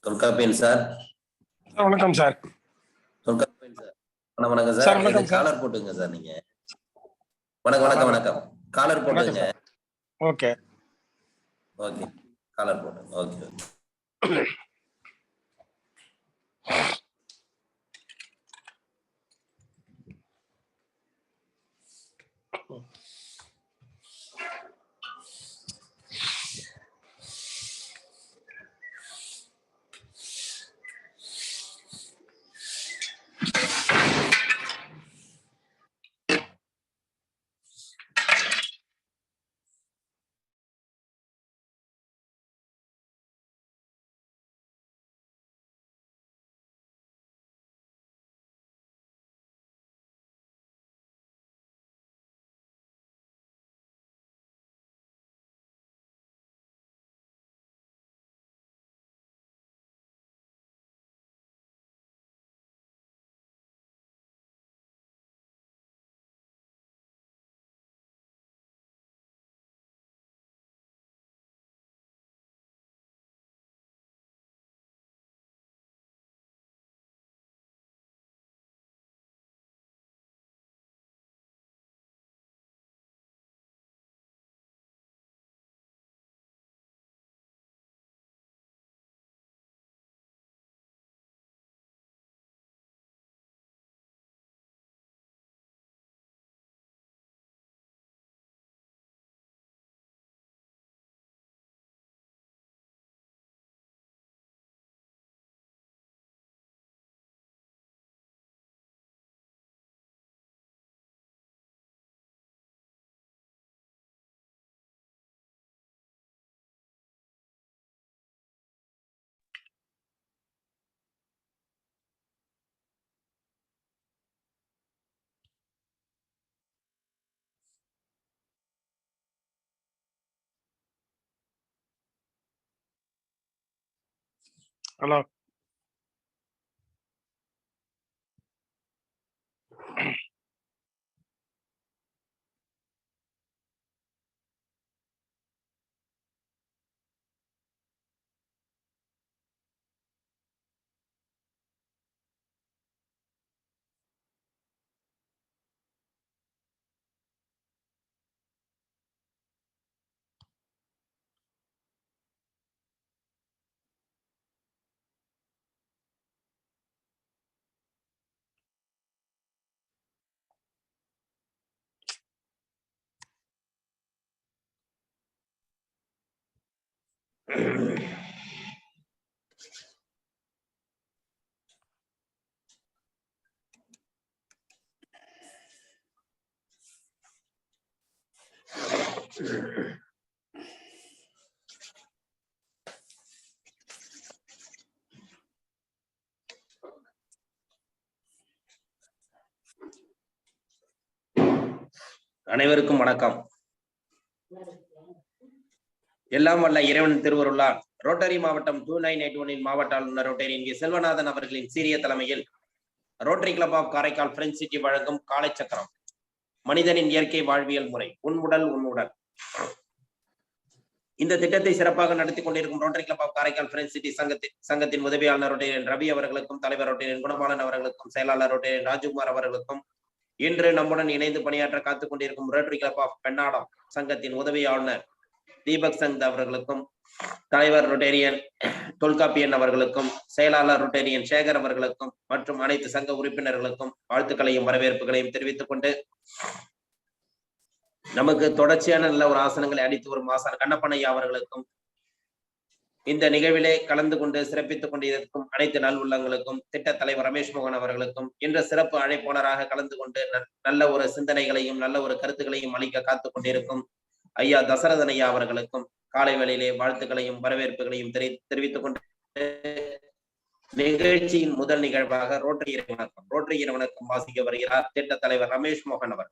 Tholkappiyan sir. வணக்கம் sir. Tholkappiyan sir. வணக்கம் sir. வணக்கம் சார். காலர் போட்டுங்க சார் நீங்க. வணக்கம். காலர் போட்டுங்க. ஓகே. காலர் போட்டுங்க. ஓகே. ஹலோ. அனைவருக்கும் வணக்கம். எல்லாம் வல்ல இறைவன் திருவருளால் ரோட்டரி மாவட்டம் 2981 மாவட்ட ஆளுநர் ரோட்டரி செல்வநாதன் அவர்களின் சீரிய தலைமையில் Rotary club of Karaikal French city வழங்கும் காலை சக்கரம் மனிதனின் இயற்கை வாழ்வியல் முறை உன்னுடல். இந்த திட்டத்தை சிறப்பாக நடத்தி கொண்டிருக்கும் Rotary club of Karaikal French city சங்கத்தின் உதவியாளர் ரோட்டரியன் ரவி அவர்களுக்கும், தலைவர் ரோட்டரியன் குணபாலன் அவர்களுக்கும், செயலாளர் ரோட்டரியன் ராஜ்குமார் அவர்களுக்கும், இன்று நம்முடன் இணைந்து பணியாற்ற காத்துக் கொண்டிருக்கும் ரோட்டரி கிளப் ஆஃப் பெண்ணாடம் சங்கத்தின் உதவியாளர் தீபக் சந்த் அவர்களுக்கும், தலைவர் ரோட்டரியன் தொல்காப்பியன் அவர்களுக்கும், செயலாளர் ரோட்டரியன் சேகர் அவர்களுக்கும் மற்றும் அனைத்து சங்க உறுப்பினர்களுக்கும் வாழ்த்துக்களையும் வரவேற்புகளையும் தெரிவித்துக் கொண்டு, நமக்கு தொடர்ச்சியான நல்ல ஒரு ஆசனங்களை அளித்து வரும் ஆசான் கண்ணப்பனையா அவர்களுக்கும், இந்த நிகழ்விலே கலந்து கொண்டு சிறப்பித்துக் கொண்டிருக்கும் அனைத்து நல் உள்ளங்களுக்கும், திட்ட தலைவர் ரமேஷ் மோகன் அவர்களுக்கும், இன்று சிறப்பு அழைப்பாளராக கலந்து கொண்டு நல்ல ஒரு சிந்தனைகளையும் நல்ல ஒரு கருத்துக்களையும் அளிக்க காத்துக் கொண்டிருக்கும் ஐயா தசரதன் ஐயா அவர்களுக்கும் காலை வேளையிலே வாழ்த்துக்களையும் வரவேற்புகளையும் தெரிவித்துக் கொண்டு, நிகழ்ச்சியின் முதல் நிகழ்வாக ரோட்டரி இறைவணக்கம் வாசிக்க வருகிறார் திட்ட தலைவர் ரமேஷ் மோகன் அவர்.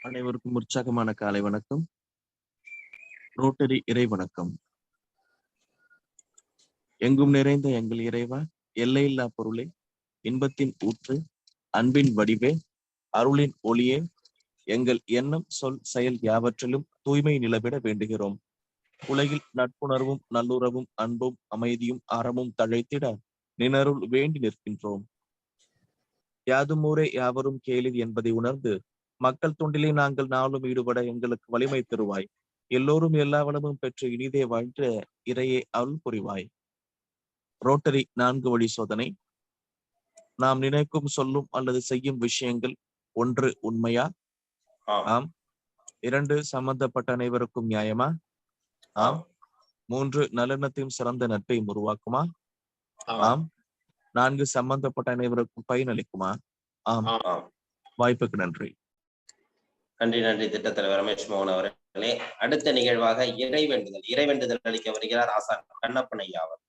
அனைவருக்கும் உற்சாகமான காலை வணக்கம். ரோட்டரி இறை வணக்கம். எங்கும் நிறைந்த எங்கள் இறைவா, எல்லையில்லா பொருளே, இன்பத்தின் ஊற்று, அன்பின் வடிவே, அருளின் ஒளியே, எங்கள் எண்ணம் சொல் செயல் யாவற்றிலும் தூய்மை நிலவிட வேண்டுகிறோம். உலகில் நட்புணர்வும் நல்லுறவும் அன்பும் அமைதியும் அறமும் தழைத்திட நினருள் வேண்டி நிற்கின்றோம். யாதுமூரே யாவரும் கேளிர் என்பதை உணர்ந்து மக்கள் தொண்டிலே நாங்கள் நாளும் ஈடுபட எங்களுக்கு வலிமை தருவாய். எல்லோரும் எல்லா வளமும் பெற்று இனிதே வாழ்ந்த இறையே அருள் புரிவாய். ரோட்டரி 4 வழி சோதனை. நாம் நினைக்கும் சொல்லும் அல்லது செய்யும் விஷயங்கள் 1 உண்மையா? ஆம். 2 சம்பந்தப்பட்ட அனைவருக்கும் நியாயமா? ஆம். 3 நல்லெண்ணத்தையும் சிறந்த நட்பையும் உருவாக்குமா? ஆம். 4 சம்பந்தப்பட்ட அனைவருக்கும் பயனளிக்குமா? ஆம். வாய்ப்புக்கு நன்றி. நன்றி திட்ட தலைவர் ரமேஷ் மோகன் அவர்களே. அடுத்த நிகழ்வாக இறைவேண்டுதல் அளிக்க வருகிறார் ஆசான் கண்ணப்பன் ஐயா அவர்.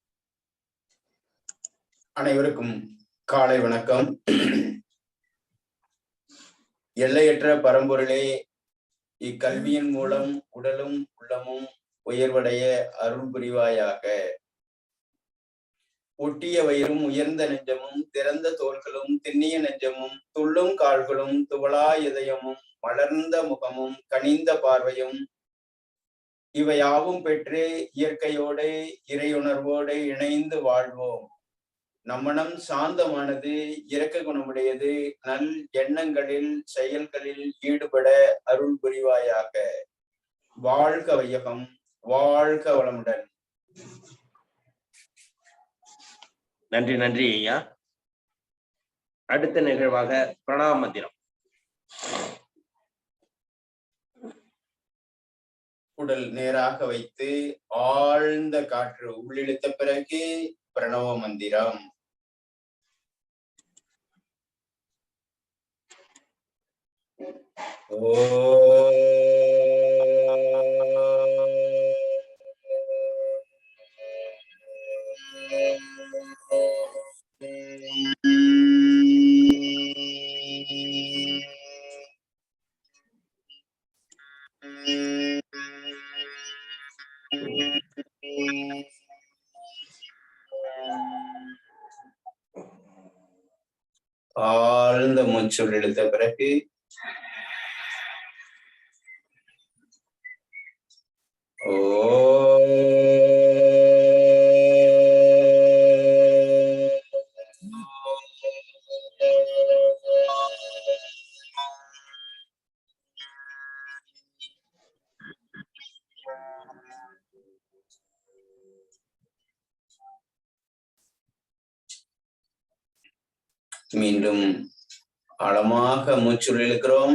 அனைவருக்கும் காலை வணக்கம். எல்லையற்ற பரம்பொருளே, இக்கல்வியின் மூலம் உடலும் உள்ளமும் உயர்வடைய அருள் புரிவாயாக. ஒட்டிய வயிறும் உயர்ந்த நெஞ்சமும் திறந்த தோள்களும் திண்ணிய நெஞ்சமும் துள்ளும் கால்களும் துவளா இதயமும் மலர்ந்த முகமும் கனிந்த பார்வையும் இவையாவும் பெற்று இயற்கையோடு இறையுணர்வோடு இணைந்து வாழ்வோம். நம்மனம் சாந்தமானது, இரக்க குணமுடையது, நல் எண்ணங்களில் செயல்களில் ஈடுபட அருள் புரிவாயாக. வாழ்க வையகம், வாழ்க வளமுடன். நன்றி ஐயா. அடுத்த நிகழ்வாக பிரணாம மந்திரம். உடல் நேராக வைத்து ஆழ்ந்த காற்று உள்ளிழுத்த பிறகு பிரணவ மந்திரம். ஆழ்ந்த மூச்சுள் இழுத்த பிறகு மீண்டும் ஆழமாக மூச்சுள் இழுக்கிறோம்.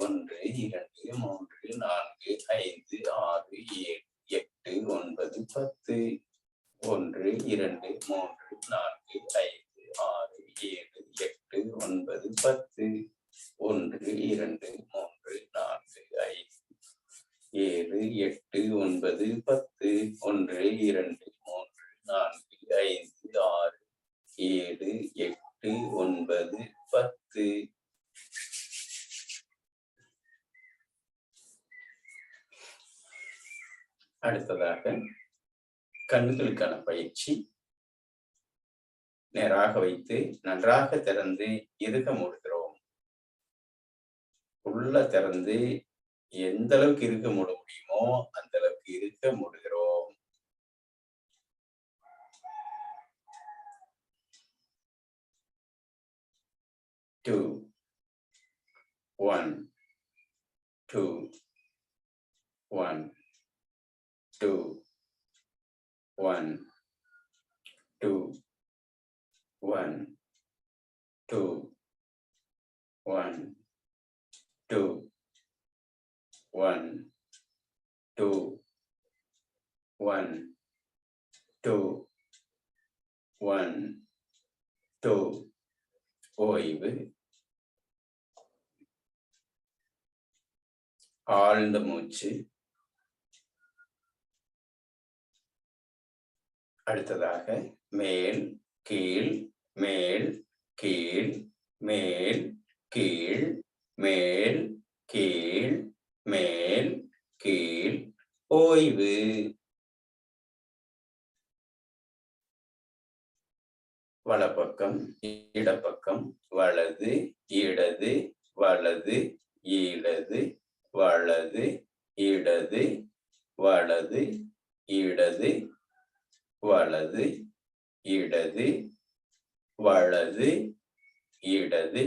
1 2 3 4 5 6 7 8 9 10 1 2 3 4 5 6 7 8 9 10 1 2 3 4 5 7 8 9 10 1 2 3 4 5 6 7 8 9 10. அடுத்ததாக கண்களுக்கான பயிற்சி. நேராக வைத்து நன்றாக திறந்து இறுக மூடுகிறோம். உள்ள திறந்து எந்த அளவுக்கு இறுக மூட முடியுமோ அந்த அளவுக்கு இறுக மூடுகிறோம். Two, 1, 2, 1, 2, 1, 2, 1, 2, 1, 2, 1, 2, 1, 2, 1, 2. ஓய்வு. ஆழ்ந்த மூச்சு. அடுத்ததாக மேல் கீழ் மேல் கீழ் மேல் கீழ் மேல் கீழ் மேல் கீழ் ஓய்வு. வலப்பக்கம் இடப்பக்கம் வலது இடது வலது இடது வலது இடது வலது இடது வலது இடது வலது இடது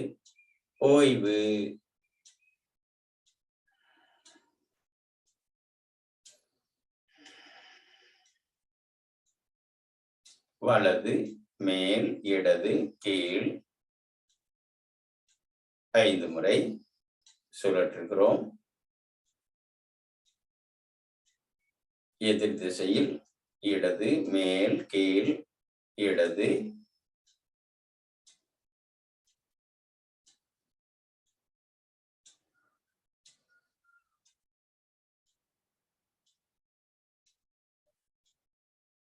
ஓய்வு. வலது மேல் இடது கீழ் 5 முறை சுழற்றுகிறோம். எதிர் திசையில் இடது மேல் கீழ் இடது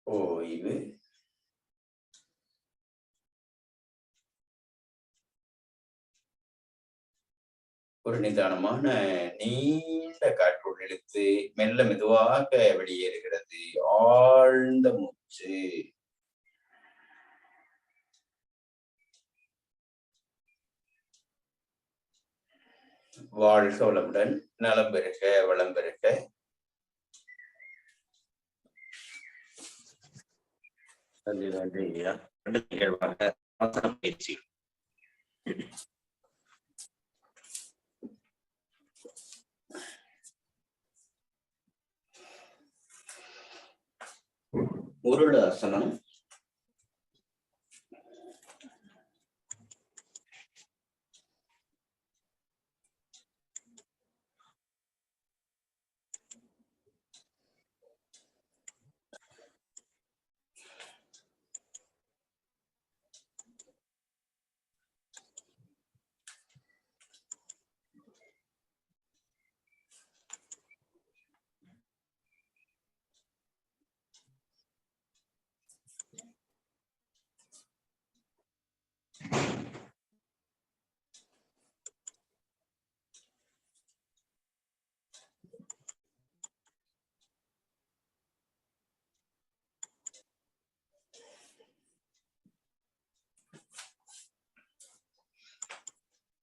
ஓய்வு. ஒரு நிதானமான நீண்ட காற்று இழுத்து மெல்ல மெதுவாக வெளியேறுகிறது. ஆழ்ந்த மூச்சு. வாழ்க வளமுடன், நலம் பெருக, வளம் பெருக. நன்றி நன்றி ஐயா. அடுத்த நிகழ்வாக ஆசன பயிற்சி. உருளாசனம்.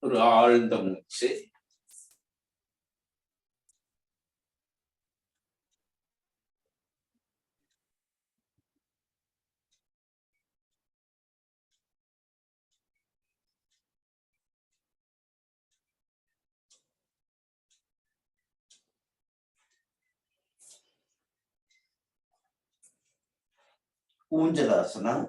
ஒரு ஆழ்ந்த மூச்சு. ஊஞ்சலாசனம்.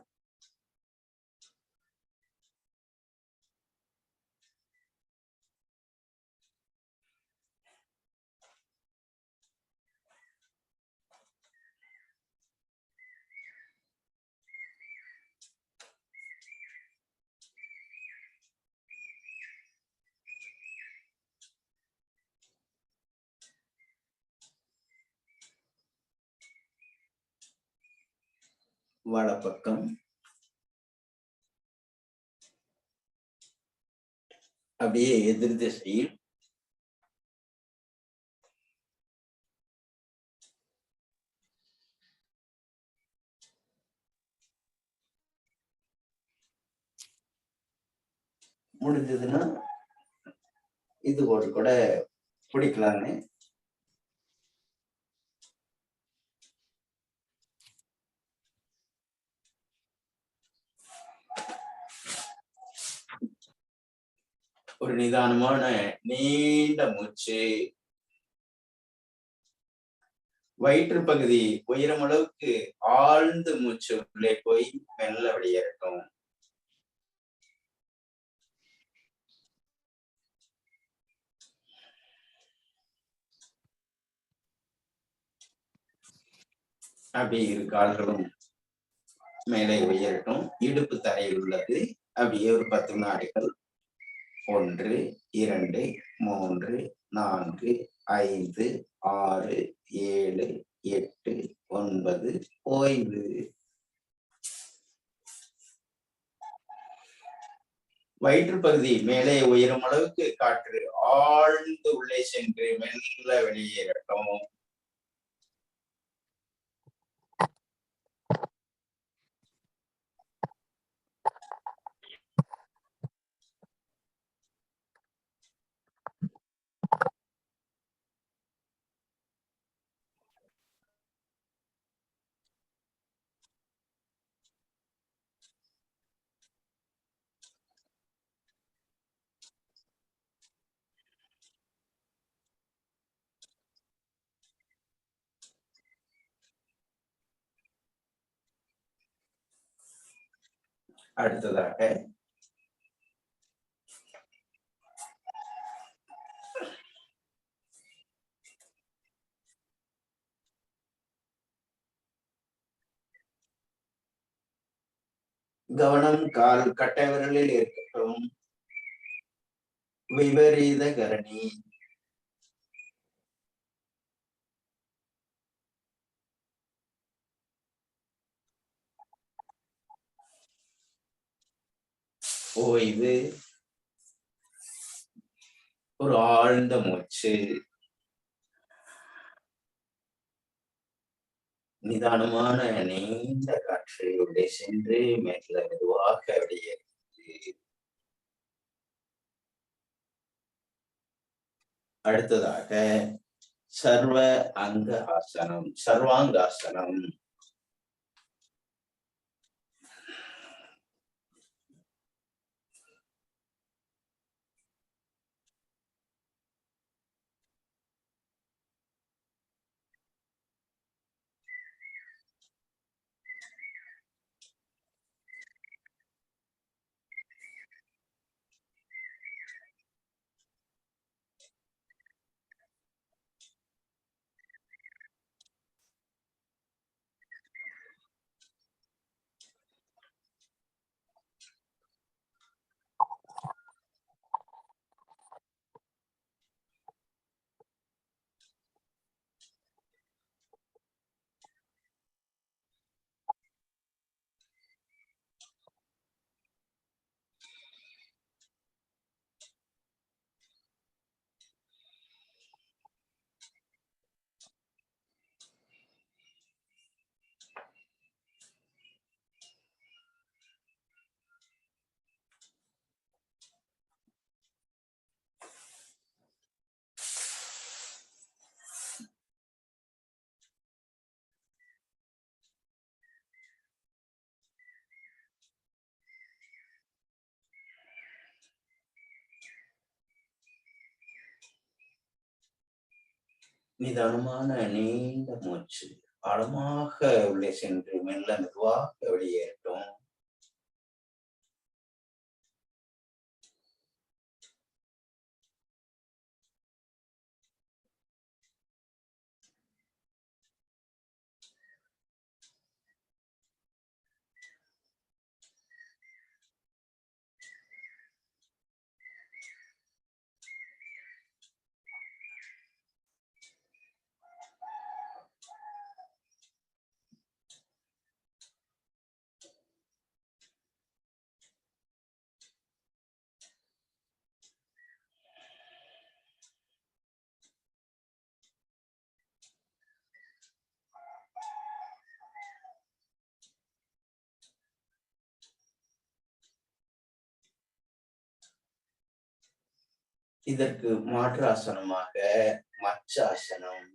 வலப்பக்கம் அப்படியே எதிர் திசையில் முடிஞ்சதுன்னா இது ஒரு கூட பிடிக்கலான்னு ஒரு நிதானமான நீண்ட மூச்சு. வயிற்று பகுதி உயரம் அளவுக்கு ஆழ்ந்து மூச்சு உள்ளே போய் மெல்ல வெளியேறட்டும். அப்படியே இரு கால்களும் மேலே உயரட்டும். இடுப்பு தரையில் உள்ளது. அப்படியே ஒரு 10 வினாடிகள். 1 2 3 4 5 6 7 8 9 ஓய்வு. வயிற்று பகுதி மேலே உயரும் அளவுக்கு காற்று ஆழ்ந்து உள்ளே சென்று மெல்ல வெளியேறட்டும். அடுத்ததாக கவனம் கால் கட்டை விரலில் இருக்கட்டும். விபரீத கரணி. ஓய்வு. ஒரு ஆழ்ந்த மூச்சு. நிதானமான நீண்ட காற்று உள்ளே சென்று மெல்ல மெதுவாக வெளியேறுகிறது. அடுத்ததாக சர்வ அங்க ஆசனம், சர்வாங்காசனம். நிதானமான நீண்ட மூச்சு ஆழமாக உள்ளே சென்று மெல்ல மெதுவாக வெளியேறட்டும். இதற்கு மாற்று ஆசனமாக மச்சாசனம்.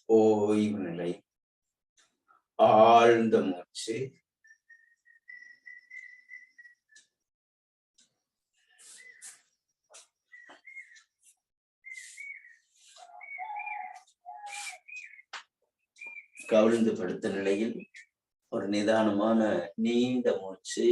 ஓய்வு நிலை. ஆழ்ந்த மூச்சு. கவிழ்ந்து படுத்த நிலையில் ஒரு நிதானமான நீண்ட மூச்சு.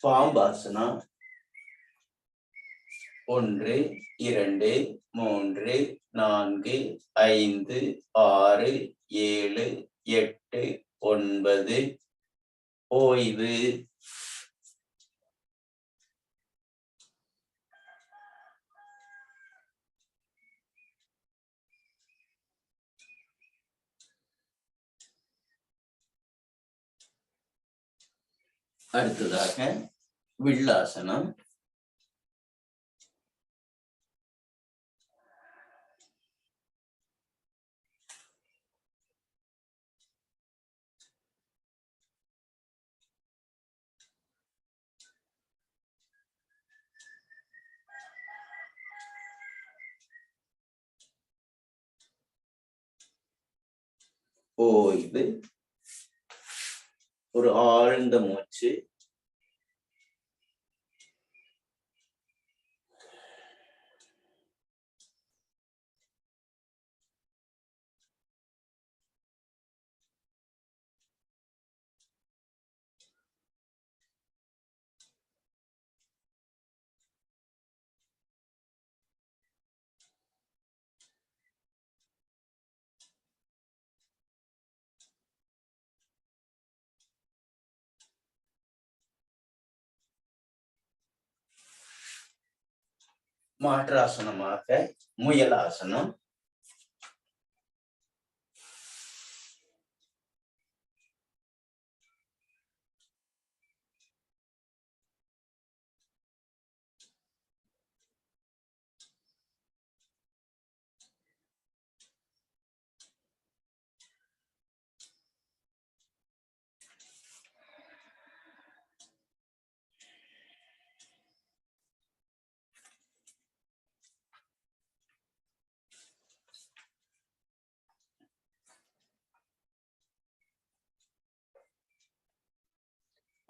பாம்பாசனம் 1 2 3 4 5 6 7 8 9 ஓய்வு. அடுத்ததாக வில்லாசனம். ஓய்வு. ஒரு ஆழ்ந்த மூச்சு. மாற்றாசனமாக முயலாசனம்.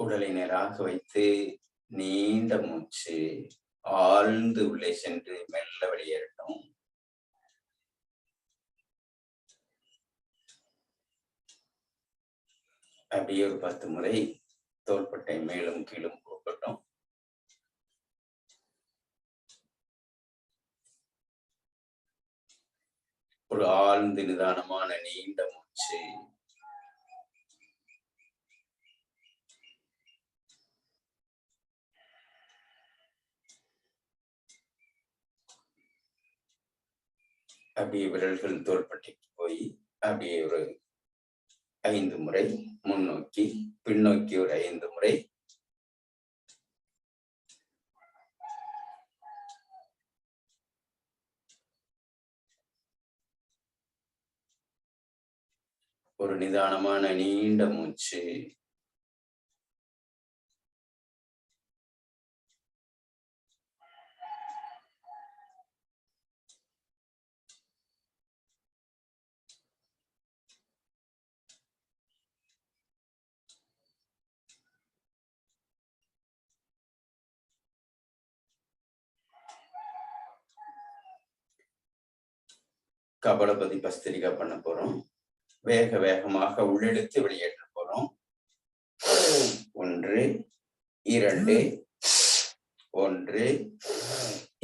உடலை நேராக வைத்து நீண்ட மூச்சு ஆழ்ந்து உள்ளே சென்று மெல்ல வெளியேறட்டும். அப்படியே ஒரு 10 முறை தோள்பட்டை மேலும் கீழும் போகட்டும். ஒரு ஆழ்ந்து நிதானமான நீண்ட மூச்சு. அப்படியே விரல்கள் தோள்பட்டைக்கு போய் அப்படியே ஒரு 5 முறை முன்னோக்கி பின்னோக்கி ஒரு 5 முறை. ஒரு நிதானமான நீண்ட மூச்சு. கபாலபதி பஸ்திரிகா பண்ண போறோம். வேக வேகமாக உள்ளெடுத்து வெளியேற்ற போறோம். 1 2 1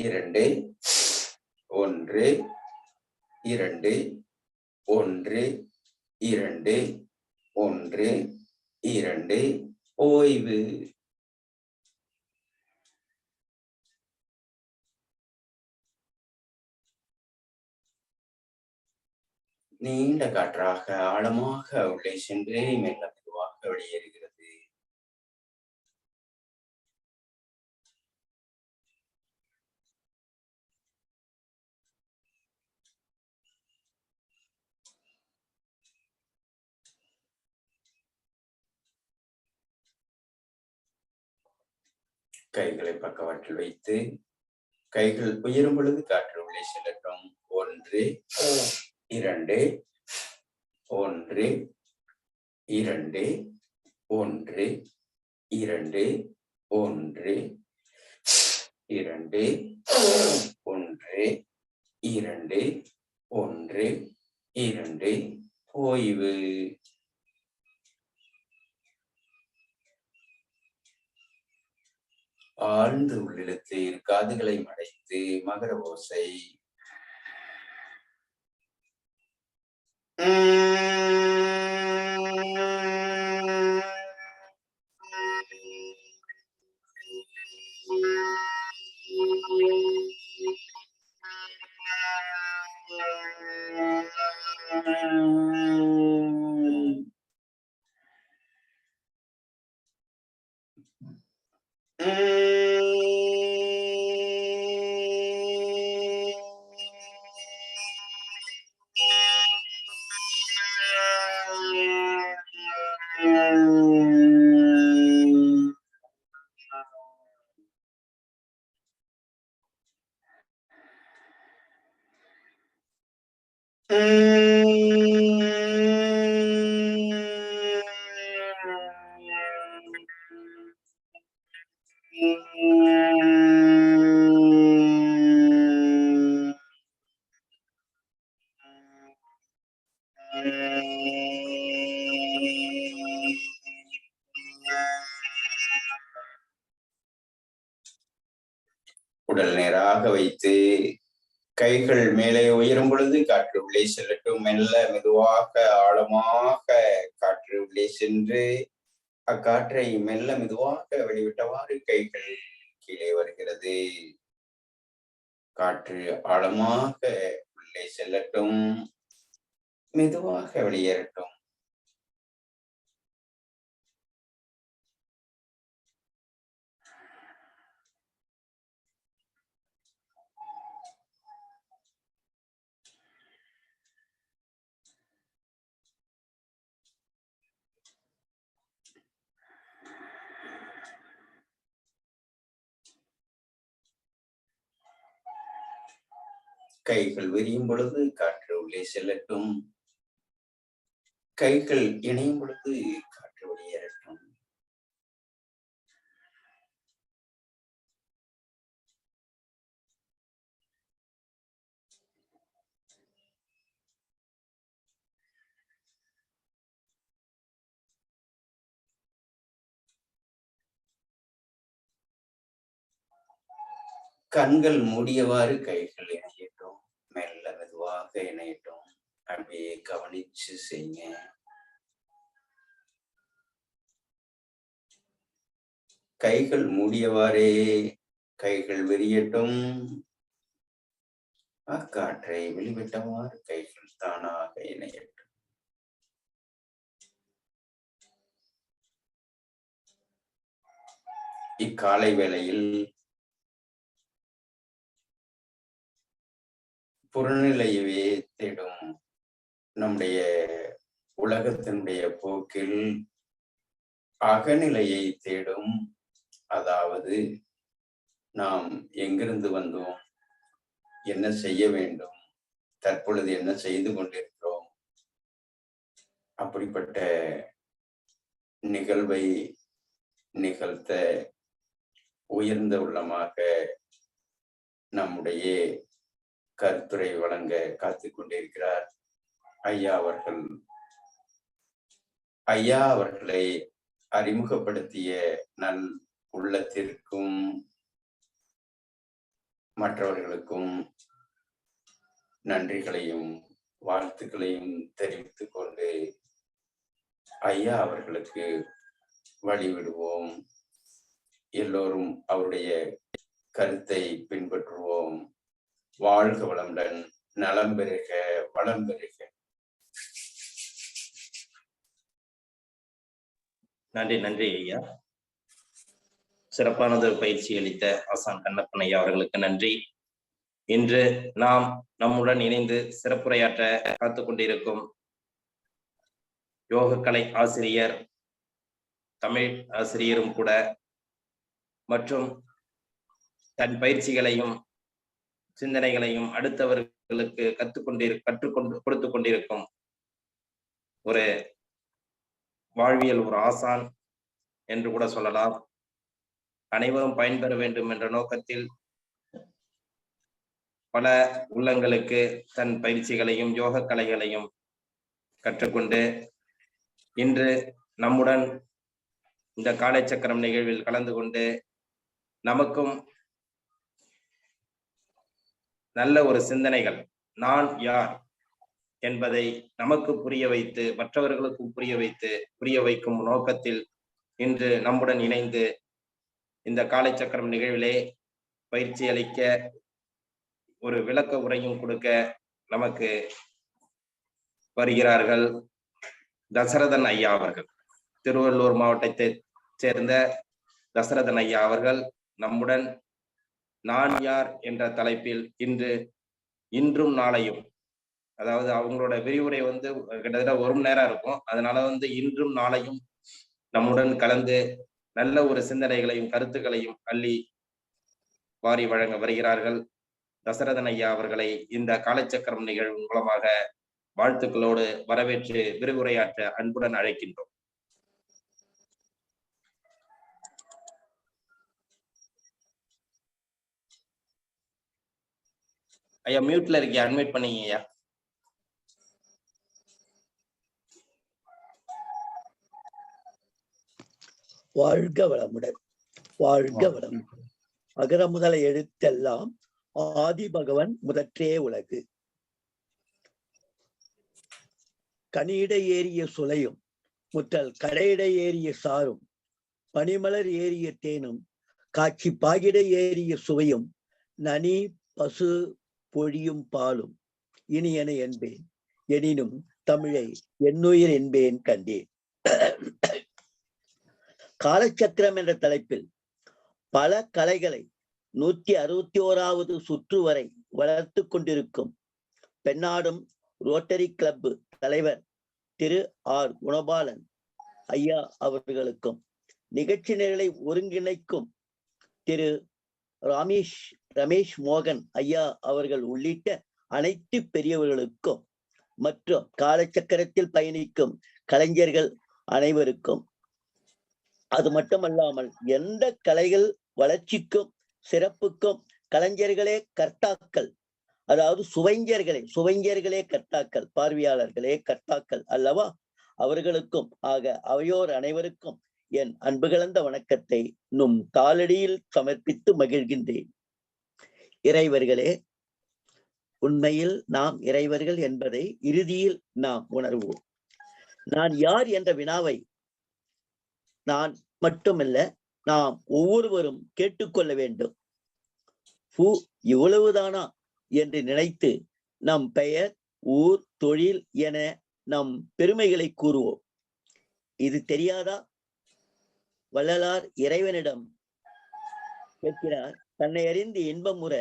2 1 2 1 2 1 2 ஓய்வு. நீண்ட காற்றாக ஆழமாக உள்ளே சென்று மெல்ல மெதுவாக வெளியேறுகிறது. கைகளை பக்கவாட்டில் வைத்து கைகள் உயரும் பொழுது காற்று உள்ளே செல்லட்டும். 1 2 1 2 1 2 1 2 1 2 1 2 ஓய்வு. ஆழ்ந்து உள்ளிழுத்து காதுகளை மடைத்து மகர ஓசை. உடல் நேராக வைத்து கைகள் மேலே உயரும் பொழுது காற்று உள்ளே செல்லட்டும். மெல்ல மெதுவாக ஆழமாக காற்று உள்ளே சென்று அக்காற்றை மெல்ல மெதுவாக வெளிவிட்டவாறு கைகள் கீழே வருகிறது. காற்று ஆழமாக உள்ளே செல்லட்டும், மெதுவாக வெளியேறட்டும். கைகள் விரியும் பொழுது காற்று உள்ளே செல்லட்டும், கைகள் இணையும் பொழுது காற்று வெளியேறட்டும். கண்கள் மூடியவாறு கைகள் இணையட்டும், மெல்ல மெதுவாக இணையட்டும். அப்படியே கவனிச்சு செய்யுங்க. கைகள் மூடியவாறே கைகள் விரியட்டும். அக்காற்றை வெளிவிட்டவாறு கைகள் தானாக இணையட்டும். இக்காலை வேளையில் புறநிலையவே தேடும் நம்முடைய உலகத்தினுடைய போக்கில் அகநிலையை தேடும். அதாவது நாம் எங்கிருந்து வந்தோம், என்ன செய்ய வேண்டும், தற்பொழுது என்ன செய்து கொண்டிருக்கிறோம், அப்படிப்பட்ட நிகழ்வை நிகழ்த்த உயர்ந்த உள்ளமாக நம்முடைய கருத்துரை வழங்க காத்து கொண்டிருக்கிறார் ஐயா அவர்கள். ஐயா அவர்களை அறிமுகப்படுத்திய நல் உள்ளத்திற்கும் மற்றவர்களுக்கும் நன்றிகளையும் வாழ்த்துக்களையும் தெரிவித்துக் கொண்டு ஐயா அவர்களுக்கு வழிவிடுவோம். எல்லோரும் அவருடைய கருத்தை பின்பற்றுவோம். வாழ்க வளமுடன், நலம் பெறுக, வளம் பெறுக. நன்றி நன்றி ஐயா. சிறப்பானது பயிற்சி அளித்த ஆசான் கண்ணப்பன் ஐயா அவர்களுக்கு நன்றி. இன்று நாம் நம்முடன் இணைந்து சிறப்புரையாற்ற காத்து கொண்டிருக்கும் யோகக்கலை ஆசிரியர், தமிழ் ஆசிரியரும் கூட, மற்றும் தன் பயிற்சிகளையும் சிந்தனைகளையும் அடுத்தவர்களுக்கு கற்றுக்கொண்டு கொடுத்து கொண்டிருக்கும் ஒரு வாழ்வியல் ஒரு ஆசான் என்று கூட சொல்லலாம். அனைவரும் பயன்பெற வேண்டும் என்ற நோக்கத்தில் பல உள்ளங்களுக்கு தன் பயிற்சிகளையும் யோக கலைகளையும் கற்றுக்கொண்டு இன்று நம்முடன் இந்த காலை சக்கரம் நிகழ்வில் கலந்து கொண்டு நமக்கும் நல்ல ஒரு சிந்தனைகள், நான் யார் என்பதை நமக்கு புரிய வைத்து மற்றவர்களுக்கும் புரிய வைக்கும் நோக்கத்தில் இன்று நம்முடன் இணைந்து இந்த காலைச்சக்கரம் நிகழ்விலே பயிற்சி அளிக்க ஒரு விளக்க உரையும் கொடுக்க நமக்கு வருகிறார்கள் தசரதன் ஐயா அவர்கள். திருவள்ளூர் மாவட்டத்தை சேர்ந்த தசரதன் ஐயா அவர்கள் நம்முடன் நான் யார் என்ற தலைப்பில் இன்றும் நாளையும், அதாவது அவங்களோட விரிவுரை கிட்டத்தட்ட 1 மணி நேரம் இருக்கும். அதனால இன்றும் நாளையும் நம்முடன் கலந்து நல்ல ஒரு சிந்தனைகளையும் கருத்துக்களையும் அள்ளி வாரி வழங்க வருகிறார்கள். தசரதன் ஐயா அவர்களை இந்த காலைச்சக்கரம் நிகழ்வு மூலமாக வாழ்த்துக்களோடு வரவேற்று விரிவுரையாற்ற அன்புடன் அழைக்கின்றோம். ஐயா மியூட்ல இருக்கீங்க, அட்மிட் பண்ணீங்க ஐயா. வாழ்க வளமுடன், வாழ்க வளம். அகர முதல எழுத்தெல்லாம் ஆதி பகவன் முதற்றே உலகு. கனியிட ஏறிய சுளையும் முற்றல் கடையிட ஏறிய சாரும் பனிமலர் ஏறிய தேனும் காட்சி பாகிட ஏறிய சுவையும் நனி பசு பொழியும் பாலும் இனியன என்பேன் எனினும் தமிழை என்னுயிர் என்பேன் கண்டேன். காலச்சக்கரம் என்ற தலைப்பில் பல கலைகளை 161வது சுற்று வரை வளர்த்து கொண்டிருக்கும் பெண்ணாடும் ரோட்டரி கிளப் தலைவர் திரு ஆர் குணபாலன் ஐயா அவர்களுக்கும், நிகழ்ச்சி நிரலை ஒருங்கிணைக்கும் திரு ரமேஷ் மோகன் ஐயா அவர்கள் உள்ளிட்ட அனைத்து பெரியவர்களுக்கும் மற்றும் காலச்சக்கரத்தில் பயணிக்கும் கலைஞர்கள் அனைவருக்கும், அது மட்டுமல்லாமல் எந்த கலைகள் வளர்ச்சிக்கும் சிறப்புக்கும் கலைஞர்களே கர்த்தாக்கள், அதாவது சுவைஞர்களே கர்த்தாக்கள், பார்வையாளர்களே கர்த்தாக்கள் அல்லவா, அவர்களுக்கும் ஆக அவையோர் அனைவருக்கும் என் அன்பு கலந்த வணக்கத்தை நும் காலடியில் சமர்ப்பித்து மகிழ்கின்றேன். இறைவர்களே, உண்மையில் நாம் இறைவர்கள் என்பதை இறுதியில் நாம் உணர்வோம். நான் யார் என்ற வினாவை நான் மட்டுமல்ல, நாம் ஒவ்வொருவரும் கேட்டுக்கொள்ள வேண்டும். இவ்வளவுதானா என்று நினைத்து நம் பெயர், ஊர், தொழில் என நம் பெருமைகளை கூறுவோம். இது தெரியாதா? வள்ளலார் இறைவனிடம் கேட்கிறார், தன்னை அறிந்து இன்பமுற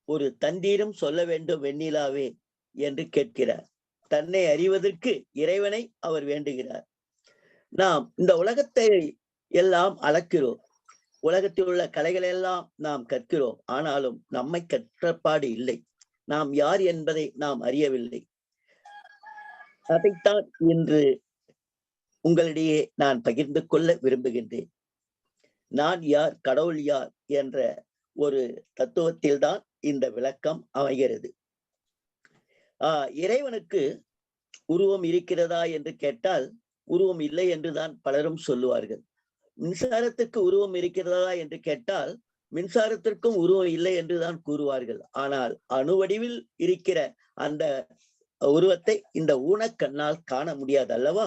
ஒரு தந்தீரும் சொல்ல வேண்டும் வெண்ணிலாவே என்று கேட்கிறார். தன்னை அறிவதற்கு இறைவனை அவர் வேண்டுகிறார். நாம் இந்த உலகத்தை எல்லாம் அளக்கிறோம், உலகத்தில் உள்ள கலைகள் எல்லாம் நாம் கற்கிறோம். ஆனாலும் நம்மை கற்றப்பாடு இல்லை. நாம் யார் என்பதை நாம் அறியவில்லை. அதைத்தான் இன்று உங்களிடையே நான் பகிர்ந்து கொள்ள விரும்புகின்றேன். நான் யார், கடவுள் யார் என்ற ஒரு தத்துவத்தில்தான் இந்த விளக்கம் அமைகிறது. இறைவனுக்கு உருவம் இருக்கிறதா என்று கேட்டால் உருவம் இல்லை என்றுதான் பலரும் சொல்லுவார்கள். மின்சாரத்துக்கு உருவம் இருக்கிறதா என்று கேட்டால் மின்சாரத்திற்கும் உருவம் இல்லை என்றுதான் கூறுவார்கள். ஆனால் அணுவடிவில் இருக்கிற அந்த உருவத்தை இந்த ஊனக்கண்ணால் காண முடியாது அல்லவா?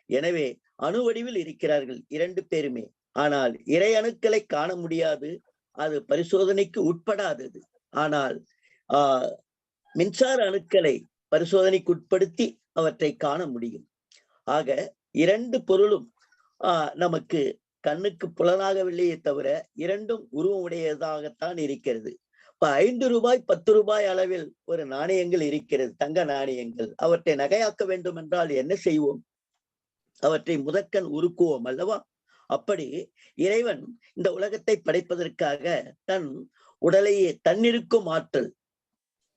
எனவே அணுவடிவில் இருக்கிறார்கள் 2 பேருமே. ஆனால் இறை அணுக்களை காண முடியாது, அது பரிசோதனைக்கு உட்படாதது. ஆனால் மின்சார அணுக்களை பரிசோதனைக்கு உட்படுத்தி அவற்றை காண முடியும். ஆக 2 பொருளும் நமக்கு கண்ணுக்கு புலனாகவில்லையே தவிர 2ம் உருவம் உடையதாகத்தான் இருக்கிறது. இப்ப 5 ரூபாய் 10 ரூபாய் அளவில் ஒரு நாணயங்கள் இருக்கிறது, தங்க நாணயங்கள். அவற்றை நகையாக்க வேண்டும் என்றால் என்ன செய்வோம்? அவற்றை முதற்கண் உருக்குவோம் அல்லவா? அப்படி இறைவன் இந்த உலகத்தை படைப்பதற்காக தன் உடலையே தன்னிருக்கும் ஆற்றல்,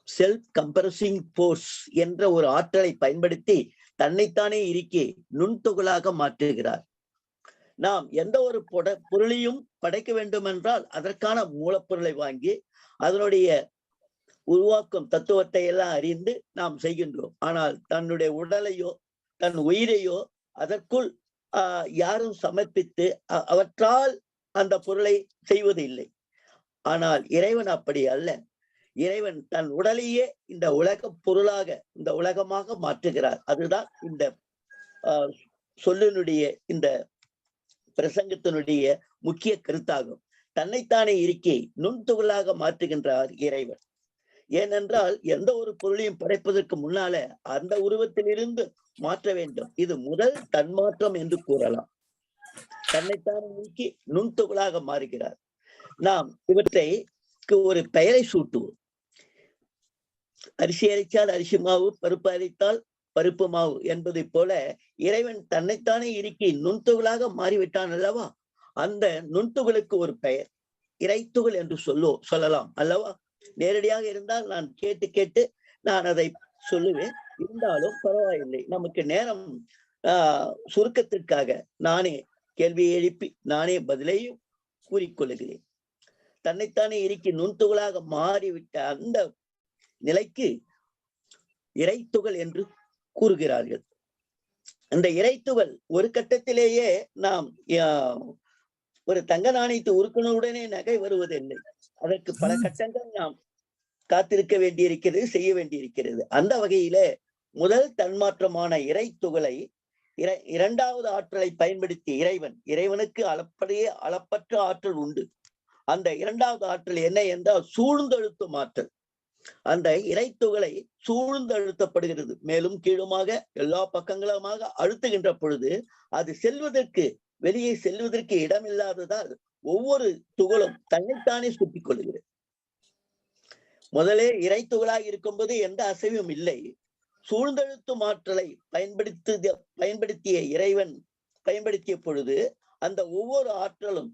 செல்ஃப் கம்ப்ரசிங் போர்ஸ் என்ற ஒரு ஆற்றலை பயன்படுத்தி தன்னைத்தானே இருக்கி நுண்துகளாக மாற்றுகிறார். நாம் எந்த ஒரு பொருளையும் படைக்க வேண்டும் என்றால் அதற்கான மூலப்பொருளை வாங்கி அதனுடைய உருவாக்கும் தத்துவத்தை எல்லாம் அறிந்து நாம் செய்கின்றோம். ஆனால் தன்னுடைய உடலையோ தன் உயிரையோ அதற்குள் யாரும் சமர்ப்பித்து அவற்றால் அந்த பொருளை செய்வது இல்லை. ஆனால் இறைவன் அப்படி அல்ல. இறைவன் தன் உடலையே இந்த உலக பொருளாக, இந்த உலகமாக மாற்றுகிறார். அதுதான் இந்த சொல்லினுடைய, இந்த பிரசங்கத்தினுடைய முக்கிய கருத்தாகும். தன்னைத்தானே இருக்கை நுண்துகளாக மாற்றுகின்றார் இறைவன். ஏனென்றால் எந்த ஒரு பொருளையும் படைப்பதற்கு முன்னால அந்த உருவத்திலிருந்து மாற்ற வேண்டும். இது முதல் தன்மாற்றம் என்று கூறலாம். தன்னைத்தானே நீக்கி நுண்துகளாக மாறுகிறார். நாம் இவற்றைக்கு ஒரு பெயரை சூட்டுவோம். அரிசி அரைத்தால் அரிசி மாவு, பருப்பு அரைத்தால் பருப்பு மாவு என்பதை போல இறைவன் தன்னைத்தானே இருக்கை நுண்துகளாக மாறிவிட்டான் அல்லவா? அந்த நுண்துகளுக்கு ஒரு பெயர் இறைத்துகள் என்று சொல்லலாம் அல்லவா? நேரடியாக இருந்தால் நான் கேட்டு நான் அதை சொல்லுவேன். இருந்தாலும் பரவாயில்லை, நமக்கு நேரம் சுருக்கத்திற்காக நானே கேள்வியை எழுப்பி நானே பதிலையும் கூறிக்கொள்ளுகிறேன். தன்னைத்தானே இருக்கை நுண்துகளாக மாறிவிட்ட அந்த நிலைக்கு இறைத்துகள் என்று கூறுகிறார்கள். அந்த இறைத்துகள் ஒரு கட்டத்திலேயே நாம் ஒரு தங்க நாணயத்தை உருக்குனவுடனே நகை வருவதில்லை. அதற்கு பல கட்டங்கள் நாம் காத்திருக்க வேண்டியிருக்கிறது, செய்ய வேண்டியிருக்கிறது. அந்த வகையில முதல் தன்மாற்றமான இறைத்துகளை இரண்டாவது ஆற்றலை பயன்படுத்தி இறைவனுக்கு அளப்பற்ற ஆற்றல் உண்டு. அந்த இரண்டாவது ஆற்றல் என்ன என்றால் சூழ்ந்தழுத்தும் ஆற்றல். அந்த இறைத்துகளை சூழ்ந்து அழுத்தப்படுகிறது. மேலும் கீழுமாக எல்லா பக்கங்களுமாக அழுத்துகின்ற பொழுது அது வெளியே செல்வதற்கு இடமில்லாததால் ஒவ்வொரு துகளும் தன்னைத்தானே சுட்டிக் கொள்கிறது. முதலே இறைத்துகளாக இருக்கும்போது எந்த அசைவும் இல்லை. சூழ்ந்தழுத்தும் ஆற்றலை பயன்படுத்திய இறைவன் பயன்படுத்திய பொழுது அந்த ஒவ்வொரு ஆற்றலும்,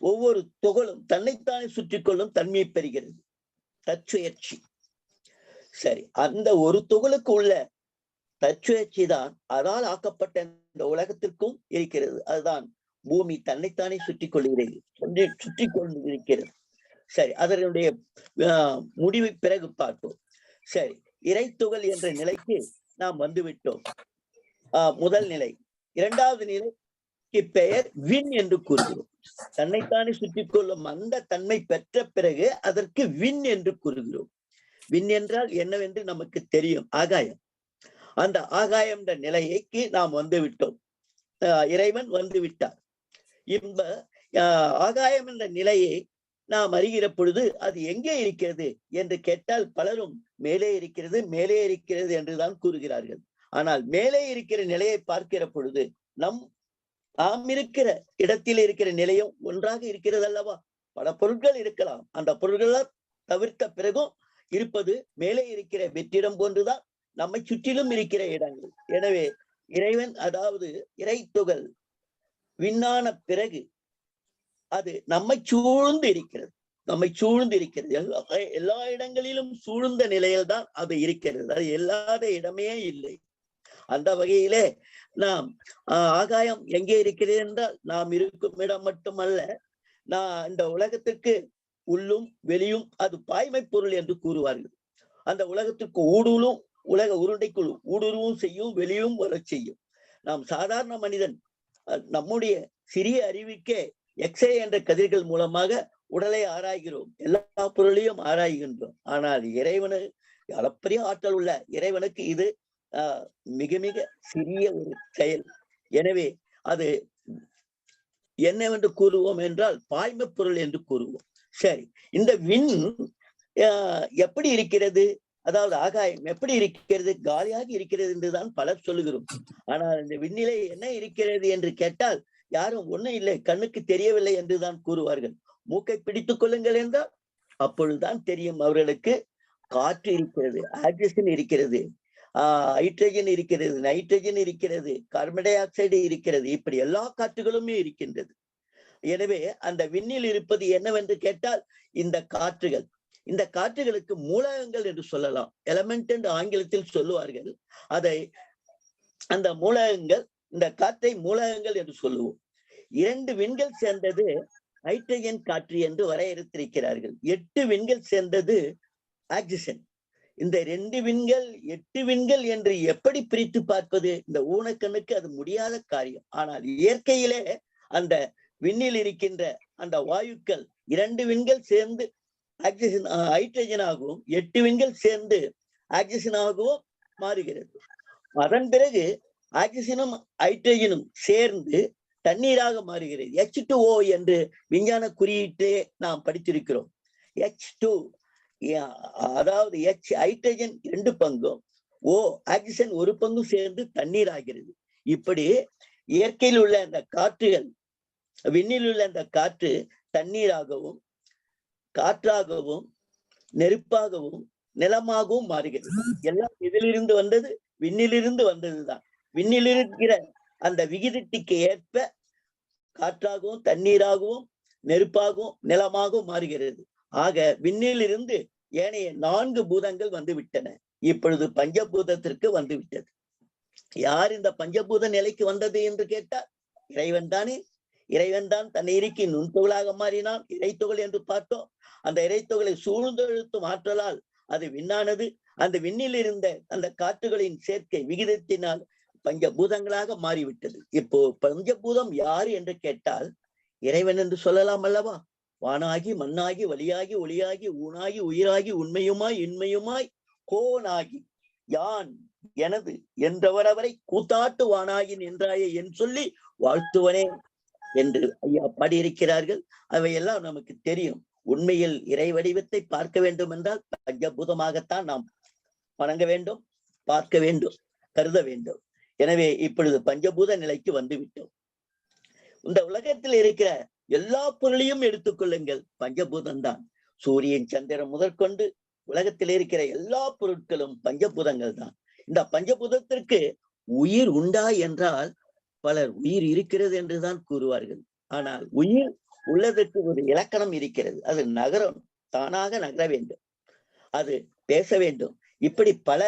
ஒவ்வொரு துகளும் தன்னைத்தானே சுற்றி கொள்ளும் தன்மையை பெறுகிறது. தற்சுயற்சி. சரி, அந்த ஒரு துகளுக்கு உள்ள தற்சுயற்சி தான் அதால் ஆக்கப்பட்ட இந்த உலகத்திற்கும் இருக்கிறது. அதுதான் பூமி தன்னைத்தானே சுற்றி கொண்டிருக்கிறது. சரி, அதனுடைய முடிவை பிறகு பார்ப்போம். சரி, இறைத்துகள் என்ற நிலைக்கு நாம் வந்துவிட்டோம். முதல் நிலை. இரண்டாவது நிலைக்கு பெயர் விண் என்று கூறுகிறோம். தன்னைத்தானே சுற்றி கொள்ளும் அந்த தன்மை பெற்ற பிறகு அதற்கு விண் என்று கூறுகிறோம். விண் என்றால் என்னவென்று நமக்கு தெரியும், ஆகாயம். அந்த ஆகாயம் என்ற நிலைக்கு நாம் வந்து விட்டோம். இறைவன் வந்து விட்டார். இந்த ஆகாயம் என்ற நிலையை நாம் அறிகிற பொழுது அது எங்கே இருக்கிறது என்று கேட்டால் பலரும் மேலே இருக்கிறது என்றுதான் கூறுகிறார்கள். ஆனால் மேலே இருக்கிற நிலையை பார்க்கிற பொழுது நாம் இருக்கிற இடத்தில் இருக்கிற நிலையும் ஒன்றாக இருக்கிறது அல்லவா? பல பொருட்கள் இருக்கலாம். அந்த பொருட்களால் தவிர்த்த பிறகும் இருப்பது மேலே இருக்கிற வெற்றிடம் போன்றுதான் நம்மை சுற்றிலும் இருக்கிற இடங்கள். எனவே இறைவன், அதாவது இறைத்துகள் விண்ணான பிறகு அது நம்மை சூழ்ந்து இருக்கிறது. எல்லா இடங்களிலும் சூழ்ந்த நிலையில்தான் அது இருக்கிறது. அது இல்லாத இடமே இல்லை. அந்த வகையிலே நாம் ஆகாயம் எங்கே இருக்கிறது என்றால் நாம் இருக்கும் இடம் மட்டுமல்ல, இந்த உலகத்திற்கு உள்ளும் வெளியும் அது பாய்மை பொருள் என்று கூறுவார்கள். அந்த உலகத்திற்கு உலக உருண்டைக்குள் ஊடுருவும் செய்யும், வெளியும் வர செய்யும். நாம் சாதாரண மனிதன் நம்முடைய சிறிய அறிவுக்கே எக்ஸ்ரே என்ற கதிர்கள் மூலமாக உடலை ஆராய்கிறோம், எல்லா பொருளையும் ஆராய்கின்றோம். ஆனால் அளப்பரிய ஆற்றல் உள்ள இறைவனுக்கு இது மிக மிக சிறிய ஒரு செயல். எனவே அது என்னவென்று கூறுவோம் என்றால் பாய்மை பொருள் என்று கூறுவோம். சரி, இந்த விண் எப்படி இருக்கிறது, அதாவது ஆகாயம் எப்படி இருக்கிறது? காலியாக இருக்கிறது என்றுதான் பலர் சொல்லுகிறோம். ஆனால் இந்த விண்ணிலே என்ன இருக்கிறது என்று கேட்டால் யாரும் ஒண்ணும் இல்லை, கண்ணுக்கு தெரியவில்லை என்றுதான் கூறுவார்கள். மூக்கை பிடித்துக் கொள்ளுங்கள் என்றால் அப்பொழுதுதான் தெரியும் அவர்களுக்கு. காற்று இருக்கிறது, ஆக்சிஜன் இருக்கிறது, ஹைட்ரஜன் இருக்கிறது, நைட்ரஜன் இருக்கிறது, கார்பன் டை ஆக்சைடு இருக்கிறது. இப்படி எல்லா காற்றுகளுமே இருக்கின்றது. எனவே அந்த விண்ணில் இருப்பது என்னவென்று கேட்டால் இந்த காற்றுகள். இந்த காற்றுகளுக்கு மூலகங்கள் என்று சொல்லலாம், எலமெண்ட் என்று ஆங்கிலத்தில் சொல்லுவார்கள். அந்த மூலகங்கள், இந்த காற்றை மூலகங்கள் என்று சொல்லுவோம். 2 விண்கள் சேர்ந்தது ஹைட்ரஜன் காற்று என்று வரையறுத்திருக்கிறார்கள். 8 விண்கள் சேர்ந்தது ஆக்சிஜன். இந்த 2 விண்கள் 8 விண்கள் என்று எப்படி பிரித்து பார்ப்பது? இந்த ஊனக்கண்ணுக்கு அது முடியாத காரியம். ஆனால் இயற்கையிலே அந்த விண்ணில் இருக்கின்ற அந்த வாயுக்கள் 2 விண்கள் சேர்ந்து ஆக்சிஜன் ஹைட்ரஜனாகவும் 8 விண்கள் சேர்ந்து ஆக்சிஜனாகவும் மாறுகிறது. அதன் பிறகு ஆக்சிஜனும் ஹைட்ரஜனும் சேர்ந்து தண்ணீராக மாறுகிறது. H2O என்று விஞ்ஞான குறியீட்டே நாம் படித்திருக்கிறோம். H2 அதாவது ஹைட்ரஜன் 2 பங்கும் ஆக்சிஜன் 1 பங்கும் சேர்ந்து தண்ணீர் ஆகிறது. இப்படி இயற்கையில் உள்ள அந்த காற்றுகள், விண்ணில் உள்ள அந்த காற்று தண்ணீராகவும் காற்றாகவும் நெருப்பாகவும் நிலமாகவும் மாறுகிறது. எல்லாம் இதிலிருந்து வந்தது, விண்ணிலிருந்து வந்ததுதான். விண்ணில் இருக்கிற அந்த விகிதத்துக்கு ஏற்ப காற்றாகவும் தண்ணீராகவும் நெருப்பாகவும் நிலமாகவும் மாறுகிறது. ஆக விண்ணில் இருந்து ஏனைய 4 பூதங்கள் வந்து விட்டன. இப்பொழுது பஞ்சபூதத்திற்கு வந்து விட்டது. யார் இந்த பஞ்சபூத நிலைக்கு வந்தது என்று கேட்டால் இறைவன் தானே. இறைவன் தான் தன்னை இறுக்கி நுண்துகளாக மாறினான். இறைத்துகள் என்று பார்த்தோம். அந்த இறைத்துகளை சூழ்ந்தெழுத்தும் ஆற்றலால் அது விண்ணானது. அந்த விண்ணில் இருந்த அந்த காற்றுகளின் சேர்க்கை விகிதத்தினால் பஞ்சபூதங்களாக மாறிவிட்டது. இப்போ பஞ்சபூதம் யாரு என்று கேட்டால் இறைவன் என்று சொல்லலாம் அல்லவா? வானாகி மண்ணாகி வழியாகி ஒளியாகி ஊனாகி உயிராகி உண்மையுமாய் இன்மையுமாய் கோனாகி யான் எனது என்றவரவரை கூத்தாட்டு வானாகி நின்றாயே என் சொல்லி வாழ்த்துவனே என்று ஐயா பாடியிருக்கிறார்கள். அவையெல்லாம் நமக்கு தெரியும். உண்மையில் இறை வடிவத்தை பார்க்க வேண்டும் என்றால் பஞ்சபூதமாகத்தான் நாம் வணங்க வேண்டும், பார்க்க வேண்டும், கருத வேண்டும். எனவே இப்பொழுது பஞ்சபூத நிலைக்கு வந்து விட்டோம். இந்த உலகத்தில் இருக்கிற எல்லா பொருளையும் எடுத்துக்கொள்ளுங்கள், பஞ்சபூதம்தான். சூரியன் சந்திரன் முதற்கொண்டு உலகத்தில் இருக்கிற எல்லா பொருட்களும் பஞ்சபூதங்கள் தான். இந்த பஞ்சபூதத்திற்கு உயிர் உண்டா என்றால் பலர் உயிர் இருக்கிறது என்றுதான் கூறுவார்கள். ஆனால் உயிர் உள்ளதற்கு ஒரு இலக்கணம் இருக்கிறது. அது நகரம், தானாக நகர வேண்டும், அது பேச வேண்டும், இப்படி பல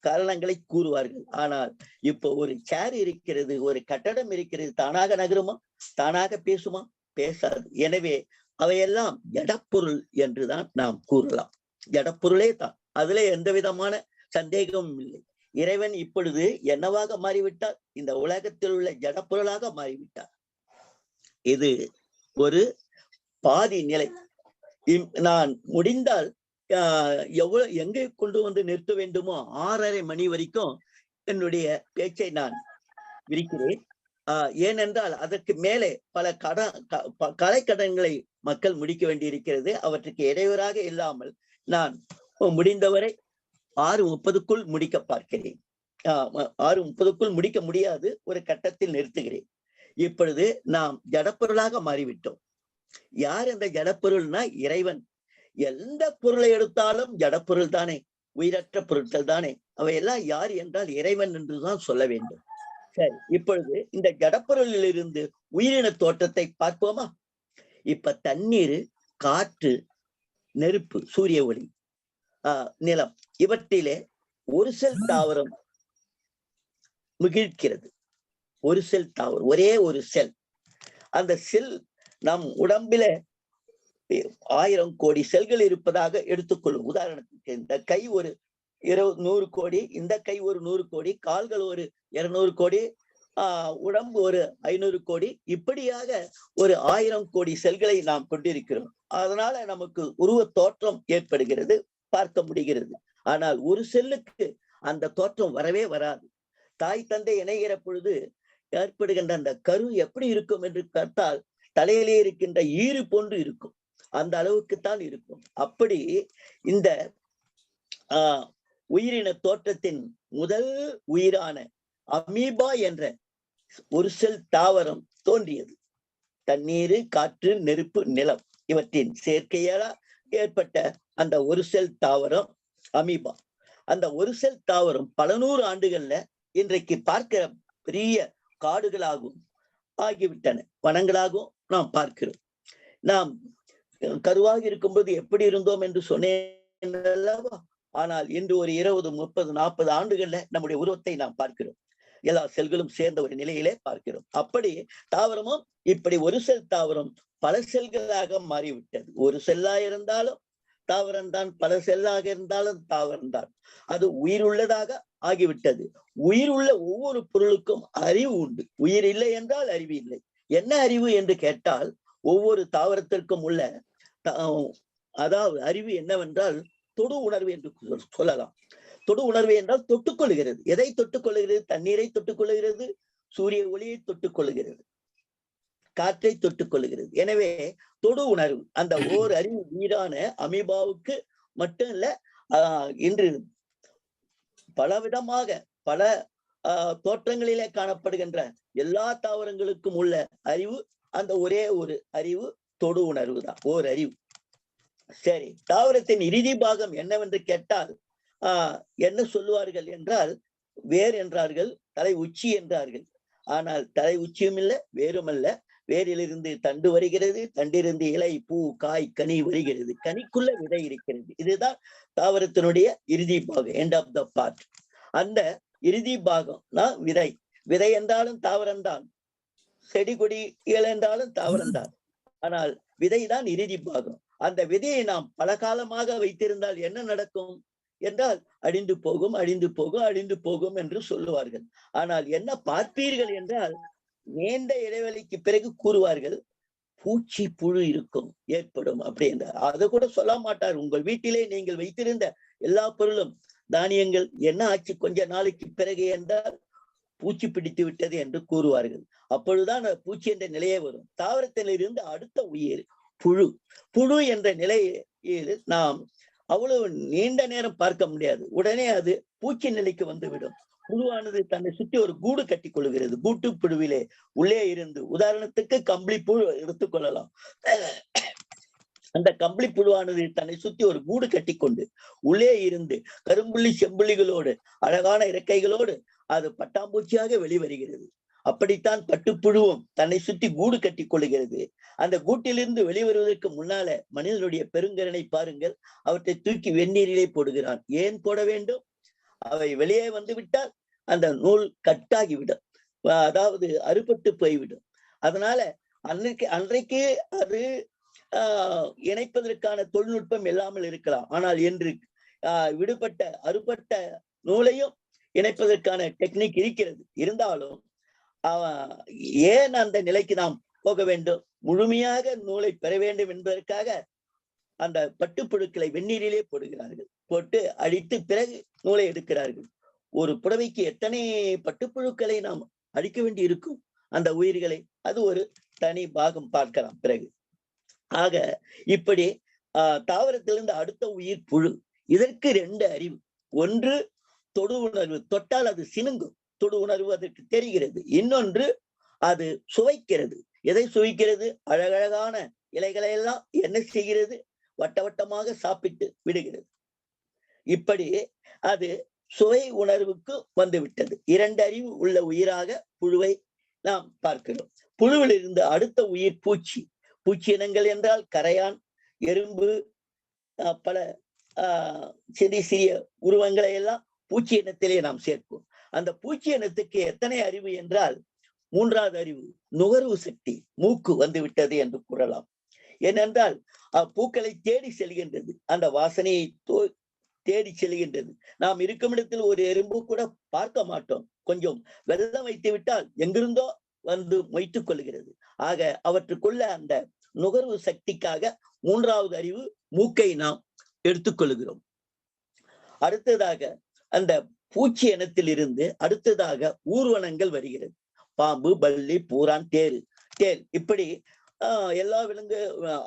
காரணங்களை கூறுவார்கள். ஆனால் இப்போ ஒரு சேர் இருக்கிறது, ஒரு கட்டடம் இருக்கிறது, தானாக நகருமா? தானாக பேசுமா? பேசாது. எனவே அவையெல்லாம் ஜடப்பொருள் என்றுதான் நாம் கூறலாம். ஜடப்பொருளே தான், அதுல எந்த விதமான சந்தேகமும் இல்லை. இறைவன் இப்பொழுது என்னவாக மாறிவிட்டார்? இந்த உலகத்தில் உள்ள ஜடப்பொருளாக மாறிவிட்டார். இது ஒரு பாதி நிலை. நான் முடிந்தால் எங்கே கொண்டு வந்து நிறுத்த வேண்டுமோ 6:30 மணி வரைக்கும் என்னுடைய பேச்சை நான் விரிக்கிறேன். ஏனென்றால் அதற்கு மேலே பல கலைக்கடன்களை மக்கள் முடிக்க வேண்டியிருக்கிறது. அவற்றுக்கு இடையூறாக இல்லாமல் நான் முடிந்தவரை 6:30க்குள் முடிக்க பார்க்கிறேன். 6:30க்குள் முடிக்க முடியாது, ஒரு கட்டத்தில் நிறுத்துகிறேன். இப்பொழுது நாம் ஜடப்பொருளாக மாறிவிட்டோம். யார் அந்த ஜடப்பொருள்னா இறைவன். எந்த பொருளை எடுத்தாலும் ஜடப்பொருள் தானே, உயிரற்ற பொருட்கள் தானே. அவையெல்லாம் யார் என்றால் இறைவன் என்றுதான் சொல்ல வேண்டும். சரி, இப்பொழுது இந்த ஜடப்பொருளில் இருந்து உயிரின தோற்றத்தை பார்ப்போமா? இப்ப தண்ணீர், காற்று, நெருப்பு, சூரிய ஒளி, நிலம், இவற்றிலே ஒரு செல் தாவரம் முகிழ்க்கிறது. ஒரு செல் தாவரம், ஒரே ஒரு செல். அந்த செல் நம் உடம்பில 1000 கோடி செல்கள் இருப்பதாக எடுத்துக்கொள்ளும். உதாரணத்துக்கு இந்த கை ஒரு 100 கோடி, இந்த கை ஒரு 100 கோடி, கால்கள் ஒரு 200 கோடி, உடம்பு ஒரு 500 கோடி, இப்படியாக ஒரு 1000 கோடி செல்களை நாம் கொண்டிருக்கிறோம். அதனால நமக்கு உருவ தோற்றம் ஏற்படுகிறது, பார்க்க முடிகிறது. ஆனால் ஒரு செல்லுக்கு அந்த தோற்றம் வரவே வராது. தாய் தந்தை இணைகிற பொழுது ஏற்படுகின்ற அந்த கரு எப்படி இருக்கும் என்று பார்த்தால் தலையிலே இருக்கின்ற ஈறு போன்று இருக்கும். அந்த அளவுக்குத்தான் இருக்கும். அப்படி இந்த உயிரின தோற்றத்தின் முதல் உயிரான அமீபா என்ற ஒரு செல் தாவரம் தோன்றியது. தண்ணீர், காற்று, நெருப்பு, நிலம் இவற்றின் சேர்க்கையால் ஏற்பட்ட அந்த ஒரு செல் தாவரம் அமீபா. அந்த ஒரு செல் தாவரம் பல 100 ஆண்டுகள்ல இன்றைக்கு பார்க்கிற பெரிய காடுகளாகவும் ஆகிவிட்டன, வனங்களாகவும் நாம் பார்க்கிறோம். நாம் கருவாக இருக்கும்போது எப்படி இருந்தோம் என்று சொன்னேன் அல்லவா? ஆனால் இன்று ஒரு 20, 30, 40 ஆண்டுகள்ல நம்முடைய உருவத்தை நாம் பார்க்கிறோம். எல்லா செல்களும் சேர்ந்த ஒரு நிலையிலே பார்க்கிறோம். அப்படி தாவரமும் இப்படி ஒரு செல் தாவரம் பல செல்களாக மாறிவிட்டது. ஒரு செல்லா இருந்தாலும் தாவரம் தான், பல செல்லாக இருந்தாலும் தாவரம் தான். அது உயிர் உள்ளதாக ஆகிவிட்டது. உயிர் உள்ள ஒவ்வொரு பொருளுக்கும் அறிவு உண்டு. உயிர் இல்லை என்றால் அறிவு இல்லை. என்ன அறிவு என்று கேட்டால் ஒவ்வொரு தாவரத்திற்கும் உள்ள அதாவது அறிவு என்னவென்றால் தொடு உணர்வு என்று சொல்லலாம். தொடு உணர்வு என்றால் தொட்டுக்கொள்கிறது. எதை தொட்டுக்கொள்கிறது? தண்ணீரை தொட்டுக்கொள்கிறது, சூரிய ஒளியை தொட்டுக்கொள்கிறது, காற்றை தொட்டுக்கொள்கிறது. எனவே தொடு உணர்வு அந்த ஓர் அறிவு வீடான அமீபாவுக்கு மட்டும் இல்ல, இன்று பலவிதமாக பல தோற்றங்களிலே காணப்படுகின்ற எல்லா தாவரங்களுக்கும் உள்ள அறிவு அந்த ஒரே ஒரு அறிவு தொடு உணர்வு தான், ஓர் அறிவு. சரி, தாவரத்தின் இறுதி பாகம் என்னவென்று கேட்டால் என்ன சொல்லுவார்கள் என்றால் வேர் என்றார்கள், தலை உச்சி என்றார்கள். ஆனால் தலை உச்சியும் இல்லை, வேறும் அல்ல. வேரிலிருந்து தண்டு வருகிறது, தண்டிலிருந்து இலை, பூ, காய், கனி வருகிறது, கனிக்குள்ள விதை இருக்கிறது. இதுதான் தாவரத்தினுடைய இறுதி பாகம், எண்ட் ஆஃப் த பார்ட். அந்த இறுதி பாகம் தான் விதை. விதை என்றாலும் தாவரம்தான், செடி கொடிகள் என்றாலும் தாவரம்தான். ஆனால் விதைதான் இறுதி பாகம். அந்த விதையை நாம் பல காலமாக வைத்திருந்தால் என்ன நடக்கும் என்றால் அழிந்து போகும், அழிந்து போகும், அழிந்து போகும் என்று சொல்லுவார்கள். ஆனால் என்ன பார்ப்பீர்கள் என்றால் நீண்ட இடைவெளிக்கு பிறகு கூறுவார்கள், பூச்சி புழு இருக்கும், ஏற்படும் அப்படி என்றார். அதை கூட சொல்ல மாட்டார். உங்கள் வீட்டிலே நீங்கள் வைத்திருந்த எல்லா பொருளும் தானியங்கள் என்ன ஆச்சு கொஞ்ச நாளைக்கு பிறகு என்றால் பூச்சி பிடித்து விட்டது என்று கூறுவார்கள். அப்பொழுதுதான் பூச்சி என்ற நிலையே வரும். தாவரத்திலிருந்து அடுத்த உயிர் புழு. புழு என்ற நிலையில் நாம் அவ்வளவு நீண்ட நேரம் பார்க்க முடியாது. உடனே அது பூச்சி நிலைக்கு வந்துவிடும். புழுவானது தன்னை சுற்றி ஒரு கூடு கட்டி கொள்கிறது. கூட்டு புழுவிலே உள்ளே இருந்து, உதாரணத்துக்கு கம்பளி புழு எடுத்துக்கொள்ளலாம். அந்த கம்பளி புழுவானது தன்னை சுற்றி ஒரு கூடு கட்டி கொண்டு உள்ளே இருந்து கரும்புள்ளி செம்புள்ளிகளோடு அழகான இறக்கைகளோடு அது பட்டாம்பூச்சியாக வெளிவருகிறது. அப்படித்தான் பட்டுப்புழுவும் தன்னை சுற்றி கூடு கட்டி கொள்ளுகிறது. அந்த கூட்டிலிருந்து வெளிவருவதற்கு முன்னால மனிதனுடைய பெருங்கரனை பாருங்கள். அவற்றை தூக்கி வெந்நீரிலே போடுகிறான். ஏன் போட வேண்டும்? அவை வெளியே வந்து விட்டால் அந்த நூல் கட்டாகிவிடும், அதாவது அறுபட்டு போய்விடும். அதனால அன்றைக்கு அது இணைப்பதற்கான தொழில்நுட்பம் இல்லாமல் இருக்கலாம். ஆனால் என்று விடுபட்ட அறுபட்ட நூலையும் இணைப்பதற்கான டெக்னிக் இருக்கிறது. இருந்தாலும் ஏன் அந்த நிலைக்கு நாம் போக வேண்டும்? முழுமையாக நூலை பெற வேண்டும் என்பதற்காக அந்த பட்டுப்புழுக்களை வெந்நீரிலே போடுகிறார்கள். போட்டு அழித்து பிறகு நூலை எடுக்கிறார்கள். ஒரு புடவைக்கு எத்தனை பட்டுப்புழுக்களை நாம் அழிக்க வேண்டி இருக்கும் அந்த உயிர்களை. அது ஒரு தனி பாகம் பார்க்கலாம் பிறகு. ஆக இப்படி தாவரத்திலிருந்து அடுத்த உயிர் புழு. இதற்கு 2 அறிவு. ஒன்று தொடு உணர்வு, தொட்டால் அது சினுங்கும், தொடு உணர்வு அதற்கு தெரிகிறது. இன்னொன்று அது சுவைக்கிறது. எதை சுவைக்கிறது? அழகழகான இலைகளை எல்லாம் என்ன செய்கிறது? வட்ட வட்டமாக சாப்பிட்டு விடுகிறது. இப்படி அது சுவை உணர்வுக்கு வந்து விட்டது. 2 அறிவு உள்ள உயிராக புழுவை நாம் பார்க்கிறோம். புழுவில் இருந்து அடுத்த உயிர் பூச்சி. பூச்சி இனங்கள் என்றால் கரையான், எறும்பு, பல சிறிய சிறிய உருவங்களை எல்லாம் பூச்சி இனத்திலே நாம் சேர்ப்போம். அந்த பூச்சி இனத்துக்கு எத்தனை அறிவு என்றால் 3வது அறிவு, நுகர்வு சக்தி, மூக்கு வந்து விட்டது என்று கூறலாம். ஏனென்றால் பூக்களை தேடி செல்கின்றது, அந்த வாசனையை தேடி செல்கின்றது. நாம் இருக்கும் இடத்தில் ஒரு எறும்பு கூட பார்க்க மாட்டோம். கொஞ்சம் வெள்ளம் வைத்து விட்டால் எங்கிருந்தோ வந்து மொய்த்துக் கொள்கிறது. ஆக அவற்றுக்குள்ள அந்த நுகர்வு சக்திக்காக 3வது அறிவு மூக்கை நாம் எடுத்துக்கொள்கிறோம். அடுத்ததாக அந்த பூச்சி இனத்தில் இருந்து அடுத்ததாக ஊர்வனங்கள் வருகிறது. பாம்பு, பல்லி, பூரான், தேல். இப்படி எல்லா விலங்கு,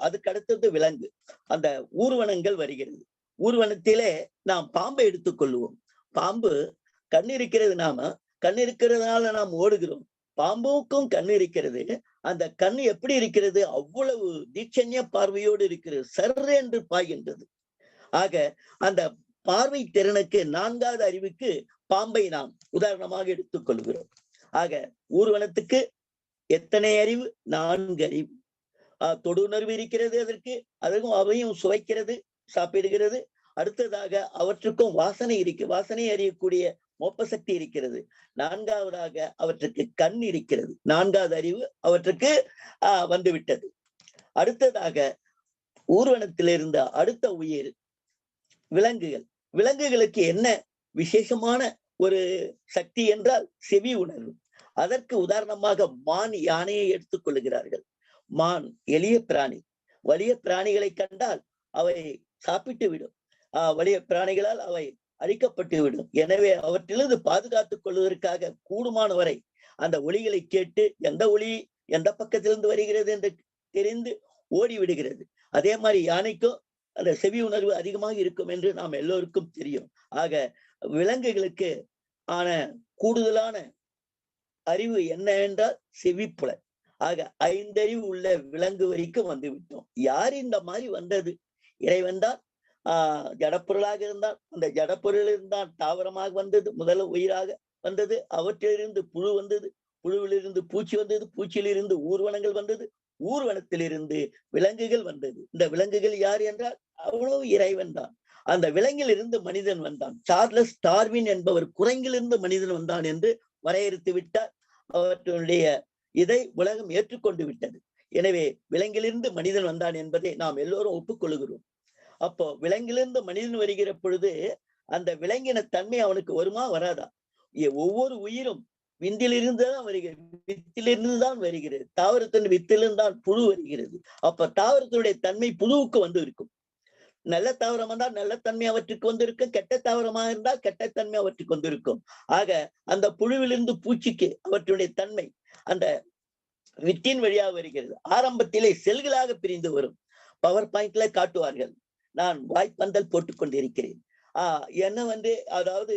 அதுக்கு அடுத்தது விலங்கு. அந்த ஊர்வனங்கள் வருகிறது. ஊர்வனத்திலே நாம் பாம்பை எடுத்துக்கொள்வோம். பாம்பு கண் இருக்கிறது, கண் இருக்கிறதுனால நாம் ஓடுகிறோம். பாம்புக்கும் கண் இருக்கிறது. அந்த கண் எப்படி இருக்கிறது? அவ்வளவு தீட்சண்ய பார்வையோடு இருக்கிறது. சர்ற என்று பாய்கின்றது. ஆக அந்த பார்வை திறனுக்கு 4வது அறிவுக்கு பாம்பை நாம் உதாரணமாக எடுத்துக்கொள்கிறோம். ஆக ஊர்வனத்துக்கு எத்தனை அறிவு? 4 அறிவு. தொடுணர்வு இருக்கிறது. அதற்கும் அவையும் சுவைக்கிறது, சாப்பிடுகிறது. அடுத்ததாக அவற்றுக்கும் வாசனை அறியக்கூடிய மோப்ப சக்தி இருக்கிறது. 4வதாக அவற்றுக்கு கண் இருக்கிறது. 4வது அறிவு அவற்றுக்கு வந்துவிட்டது. அடுத்ததாக ஊர்வனத்தில் இருந்த அடுத்த உயிர் விலங்குகள். விலங்குகளுக்கு என்ன விசேஷமான ஒரு சக்தி என்றால் செவி உணர்வு. அதற்கு உதாரணமாக மான், யானையை எடுத்துக் கொள்ளுகிறார்கள். மான் எளிய பிராணி, வலிய பிராணிகளை கண்டால் அவை சாப்பிட்டு விடும். வலிய பிராணிகளால் அவை அழிக்கப்பட்டு விடும். எனவே அவற்றிலிருந்து பாதுகாத்துக் கொள்வதற்காக கூடுமான வரை அந்த ஒலிகளை கேட்டு எந்த ஒலி எந்த பக்கத்திலிருந்து வருகிறது என்று தெரிந்து ஓடி விடுகிறது. அதே மாதிரி யானைக்கும் அந்த செவி உணர்வு அதிகமாக இருக்கும் என்று நாம் எல்லோருக்கும் தெரியும். ஆக விலங்குகளுக்கு ஆன கூடுதலான அறிவு என்ன என்றால் செவிப்புலன். ஆக 5 அறிவு உள்ள விலங்கு வரைக்கும் வந்து விட்டோம். யார் இந்த மாதிரி வந்தது? இறைவன் தான். ஜடப்பொருளாக இருந்தால் அந்த ஜடப்பொருள் இருந்தால் தாவரமாக வந்தது, முதல்ல உயிராக வந்தது. அவற்றிலிருந்து புழு வந்தது, புழுவிலிருந்து பூச்சி வந்தது, பூச்சியிலிருந்து ஊர்வனங்கள் வந்தது, ஊர்வனத்திலிருந்து விலங்குகள் வந்தது. இந்த விலங்குகள் யார் என்றால் அவ்வளவு இறைவன் தான். அந்த விலங்கில் இருந்து மனிதன் வந்தான். சார்லஸ் டார்வின் என்பவர் குரங்கிலிருந்து மனிதன் வந்தான் என்று வரையறுத்து விட்டார். அவற்றுடைய இதை உலகம் ஏற்றுக்கொண்டு விட்டது. எனவே விலங்கிலிருந்து மனிதன் வந்தான் என்பதை நாம் எல்லோரும் ஒப்புக்கொள்கிறோம். அப்போ விலங்கிலிருந்து மனிதன் வருகிற பொழுது அந்த விலங்கின தன்மை அவனுக்கு வருமா வராதா? ஒவ்வொரு உயிரும் விந்திலிருந்து தான் வருகிறது, வித்திலிருந்து தான் வருகிறது. தாவரத்தின் வித்திலிருந்து தான் புழு வருகிறது. அப்ப தாவரத்தினுடைய தன்மை புழுவுக்கு வந்து இருக்கும். நல்ல தாவரம் இருந்தால் நல்ல தன்மை அவற்றுக்கு வந்திருக்கும், கெட்ட தாவரமாக இருந்தால் கெட்டத்தன்மை அவற்றுக்கு வந்திருக்கும். ஆக அந்த புழுவிலிருந்து பூச்சிக்கு அவற்றுடைய தன்மை அந்த வித்தின் வழியாக வருகிறது. ஆரம்பத்திலே செல்களாக பிரிந்து வரும். பவர் பாயிண்ட்ல காட்டுவார்கள். நான் வாய்ப்பந்தல் போட்டுக் கொண்டிருக்கிறேன். என்ன அதாவது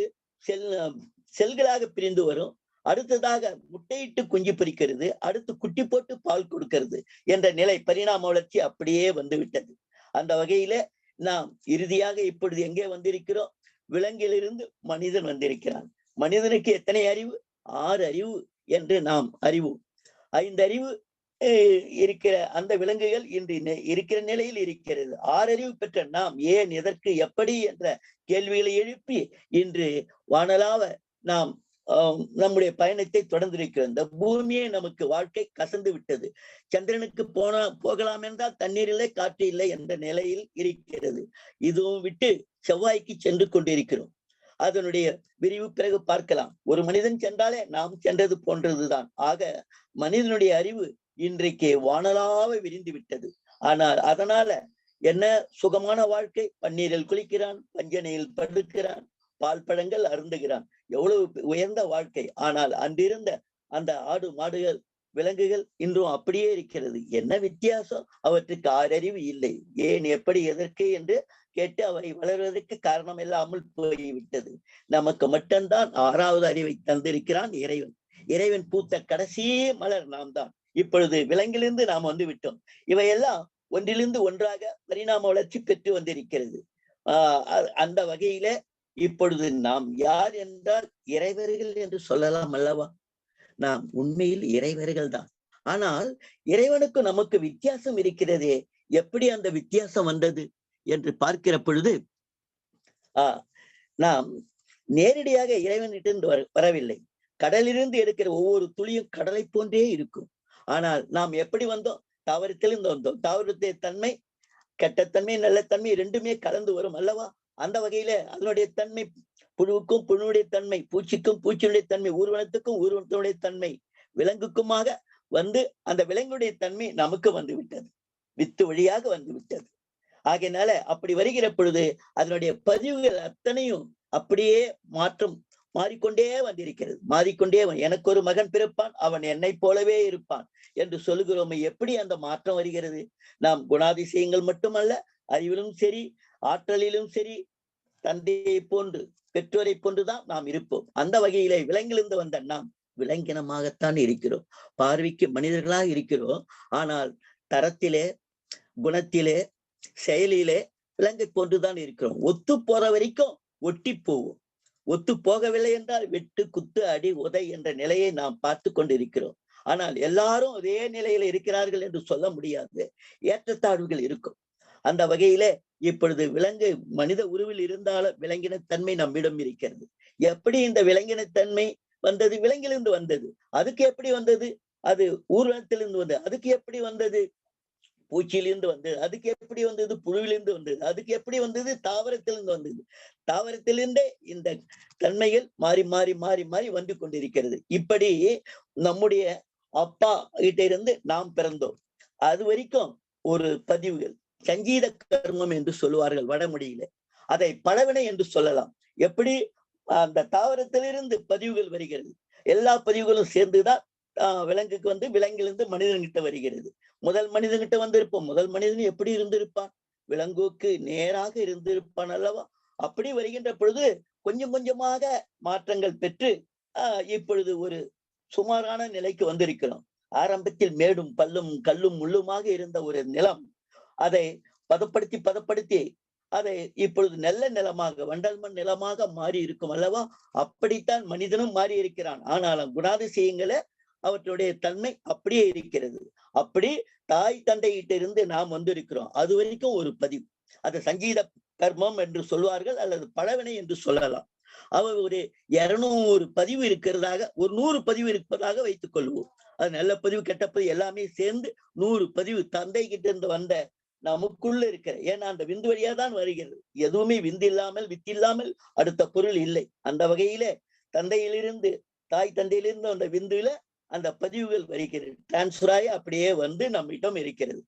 செல்களாக பிரிந்து வரும். அடுத்ததாக முட்டையிட்டு குஞ்சு பொரிக்கிறது, அடுத்து குட்டி போட்டு பால் கொடுக்கிறது என்ற நிலை பரிணாம வளர்ச்சி அப்படியே வந்து விட்டது. அந்த வகையில நாம் இறுதியாக இப்பொழுது எங்கே வந்திருக்கிறோம்? விலங்கிலிருந்து மனிதன் வந்திருக்கிறான். மனிதனுக்கு எத்தனை அறிவு? 6 அறிவு என்று நாம் அறிவோம். 5 அறிவு இருக்கிற அந்த விலங்குகள் இன்று இருக்கிற நிலையில் இருக்கிறது. 6 அறிவு பெற்ற நாம் ஏன், எதற்கு, எப்படி என்ற கேள்விகளை எழுப்பி இன்று வானலாவ நாம் நம்முடைய பயணத்தை தொடர்ந்திருக்கிறோம். இந்த பூமியை நமக்கு வாழ்க்கை கசந்து விட்டது. சந்திரனுக்கு போகலாம் என்றால் தண்ணீர் இல்லை, காற்று இல்லை என்ற நிலையில் இருக்கிறது. இதுவும் விட்டு செவ்வாய்க்கு சென்று கொண்டிருக்கிறோம். அதனுடைய விரிவு பிறகு பார்க்கலாம். ஒரு மனிதன் சென்றாலே நாம் சென்றது போன்றதுதான். ஆக மனிதனுடைய அறிவு இன்றைக்கு வானலாக விரிந்து விட்டது. ஆனால் அதனால என்ன சுகமான வாழ்க்கை? பன்னீரில் குளிக்கிறான், பஞ்சனையில் படுக்கிறான், பால் பழங்கள் அருந்துகிறான். எவ்வளவு உயர்ந்த வாழ்க்கை. ஆனால் அன்றிருந்த அந்த ஆடு மாடுகள் விலங்குகள் இன்றும் அப்படியே இருக்கிறது. என்ன வித்தியாசம்? அவற்றுக்கு 6 அறிவு இல்லை. ஏன், எப்படி, எதற்கு என்று கேட்டு அவை வளர்வதற்கு காரணம் இல்லாமல் போய்விட்டது. நமக்கு மட்டும்தான் 6வது அறிவை தந்திருக்கிறான் இறைவன். இறைவன் பூத்த கடைசி மலர் நாம் தான். இப்பொழுது விலங்கிலிருந்து நாம் வந்து விட்டோம். இவையெல்லாம் ஒன்றிலிருந்து ஒன்றாக பரிணாம வளர்ச்சி பெற்று வந்திருக்கிறது. அந்த வகையில இப்பொழுது நாம் யார் என்றால் இறைவர்கள் என்று சொல்லலாம் அல்லவா? நாம் உண்மையில் இறைவர்கள் தான். ஆனால் இறைவனுக்கு நமக்கு வித்தியாசம் இருக்கிறதே. எப்படி அந்த வித்தியாசம் வந்தது என்று பார்க்கிற பொழுது நாம் நேரடியாக இறைவனிட்டு வரவில்லை. கடலிலிருந்து எடுக்கிற ஒவ்வொரு துளியும் கடலை போன்றே இருக்கும். ஆனால் நாம் எப்படி வந்தோம்? தாவரத்திலிருந்து வந்தோம். தாவரத்திய தன்மை, கெட்டத்தன்மை, நல்லத்தன்மை ரெண்டுமே கலந்து வரும் அல்லவா? அந்த வகையில அதனுடைய தன்மை புழுவுக்கும் புழுவுடைய தன்மை, பூச்சிக்கும் பூச்சியுடைய தன்மை, ஊர்வனத்துக்கும் ஊர்வனத்தினுடைய தன்மை, விலங்குக்குமாக வந்து அந்த விலங்குடைய தன்மை நமக்கு வந்து விட்டது. வித்து வழியாக வந்து விட்டது. ஆகையினால அப்படி வருகிற பொழுது அதனுடைய பதிவுகள் அத்தனையும் அப்படியே மாறிக்கொண்டே வந்திருக்கிறது. மாறிக்கொண்டே எனக்கு ஒரு மகன் பிறப்பான், அவன் என்னை போலவே இருப்பான் என்று சொல்லுகிறோமே. எப்படி அந்த மாற்றம் வருகிறது? நாம் குணாதிசயங்கள் மட்டுமல்ல, அறிவிலும் சரி, ஆற்றலிலும் சரி, தந்தையை போன்று, பெற்றோரை போன்றுதான் நாம் இருப்போம். அந்த வகையிலே விலங்கிலிருந்து வந்த நாம் விலங்கினமாகத்தான் இருக்கிறோம். பார்வைக்கு மனிதர்களாக இருக்கிறோம். ஆனால் தரத்திலே, குணத்திலே, செயலிலே விலங்கை போன்றுதான் இருக்கிறோம். ஒத்து போற வரைக்கும் ஒட்டி போவோம். ஒத்து போகவில்லை என்றால் வெட்டு, குத்து, அடி, உதை என்ற நிலையை நாம் பார்த்து கொண்டிருக்கிறோம். ஆனால் எல்லாரும் அதே நிலையில இருக்கிறார்கள் என்று சொல்ல முடியாது. ஏற்றத்தாழ்வுகள் இருக்கும். அந்த வகையில இப்பொழுது விலங்கு மனித உருவில் இருந்தாலும் விலங்கினத்தன்மை நம்மிடம் இருக்கிறது. எப்படி இந்த விலங்கினத்தன்மை வந்தது? விலங்கிலிருந்து வந்தது. அதுக்கு எப்படி வந்தது? அது ஊர்வனத்திலிருந்து வந்தது. அதுக்கு எப்படி வந்தது? பூச்சியிலிருந்து வந்தது. அதுக்கு எப்படி வந்தது? புழுவிலிருந்து வந்தது. அதுக்கு எப்படி வந்தது? தாவரத்திலிருந்து வந்தது. தாவரத்திலிருந்தே இந்த தன்மைகள் மாறி மாறி மாறி மாறி வந்து கொண்டிருக்கிறது. இப்படி நம்முடைய அப்பா கிட்ட இருந்து நாம் பிறந்தோம். அது வரைக்கும் ஒரு பதிவுகள் சங்கீத கர்மம் என்று சொல்லுவார்கள் வடமொழியில. அதை பலவினை என்று சொல்லலாம். எப்படி அந்த தாவரத்திலிருந்து பதிவுகள் வருகிறது, எல்லா பதிவுகளும் சேர்ந்துதான் விலங்குக்கு வந்து விலங்கிலிருந்து மனிதன்கிட்ட வருகிறது. முதல் மனிதன்கிட்ட வந்திருப்போம். முதல் மனிதன் எப்படி இருந்திருப்பான்? விலங்குக்கு நேராக இருந்திருப்பான் அல்லவா? அப்படி வருகின்ற பொழுது கொஞ்சம் கொஞ்சமாக மாற்றங்கள் பெற்று இப்பொழுது ஒரு சுமாரான நிலைக்கு வந்திருக்கிறோம். ஆரம்பத்தில் மேடும் பல்லும் கல்லும் முள்ளுமாக இருந்த ஒரு நிலம், அதை பதப்படுத்தி அதை இப்பொழுது நல்ல நிலமாக வண்டல் மண் நிலமாக மாறி இருக்கும் அல்லவா? அப்படித்தான் மனிதனும் மாறி இருக்கிறான். ஆனாலும் குணாதிசயங்கள அவற்றுடைய தன்மை அப்படியே இருக்கிறது. அப்படி தாய் தந்தையிட்ட இருந்து நாம் வந்திருக்கிறோம். அது வரைக்கும் ஒரு பதிவு, அது சங்கீத கர்மம் என்று சொல்வார்கள் அல்லது பழவினை என்று சொல்லலாம். அவர் ஒரு 200 பதிவு இருக்கிறதாக, ஒரு 100 பதிவு இருப்பதாக வைத்துக் கொள்வோம். அது நல்ல பதிவு கெட்ட பதிவு எல்லாமே சேர்ந்து 100 பதிவு தந்தை கிட்ட இருந்து வந்த நமக்குள்ள இருக்கிற, ஏன்னா அந்த விந்து வழியா தான் வருகிறது. எதுவுமே விந்து இல்லாமல் வித்தில்லாமல் அடுத்த பொருள் இல்லை. அந்த வகையில தந்தையிலிருந்து தாய் தந்தையிலிருந்து அந்த விந்துல அந்த பதிவுகள் வருகிறது. டிரான்ஸ்பர் ஆகி அப்படியே வந்து நம்மிடம் இருக்கிறது.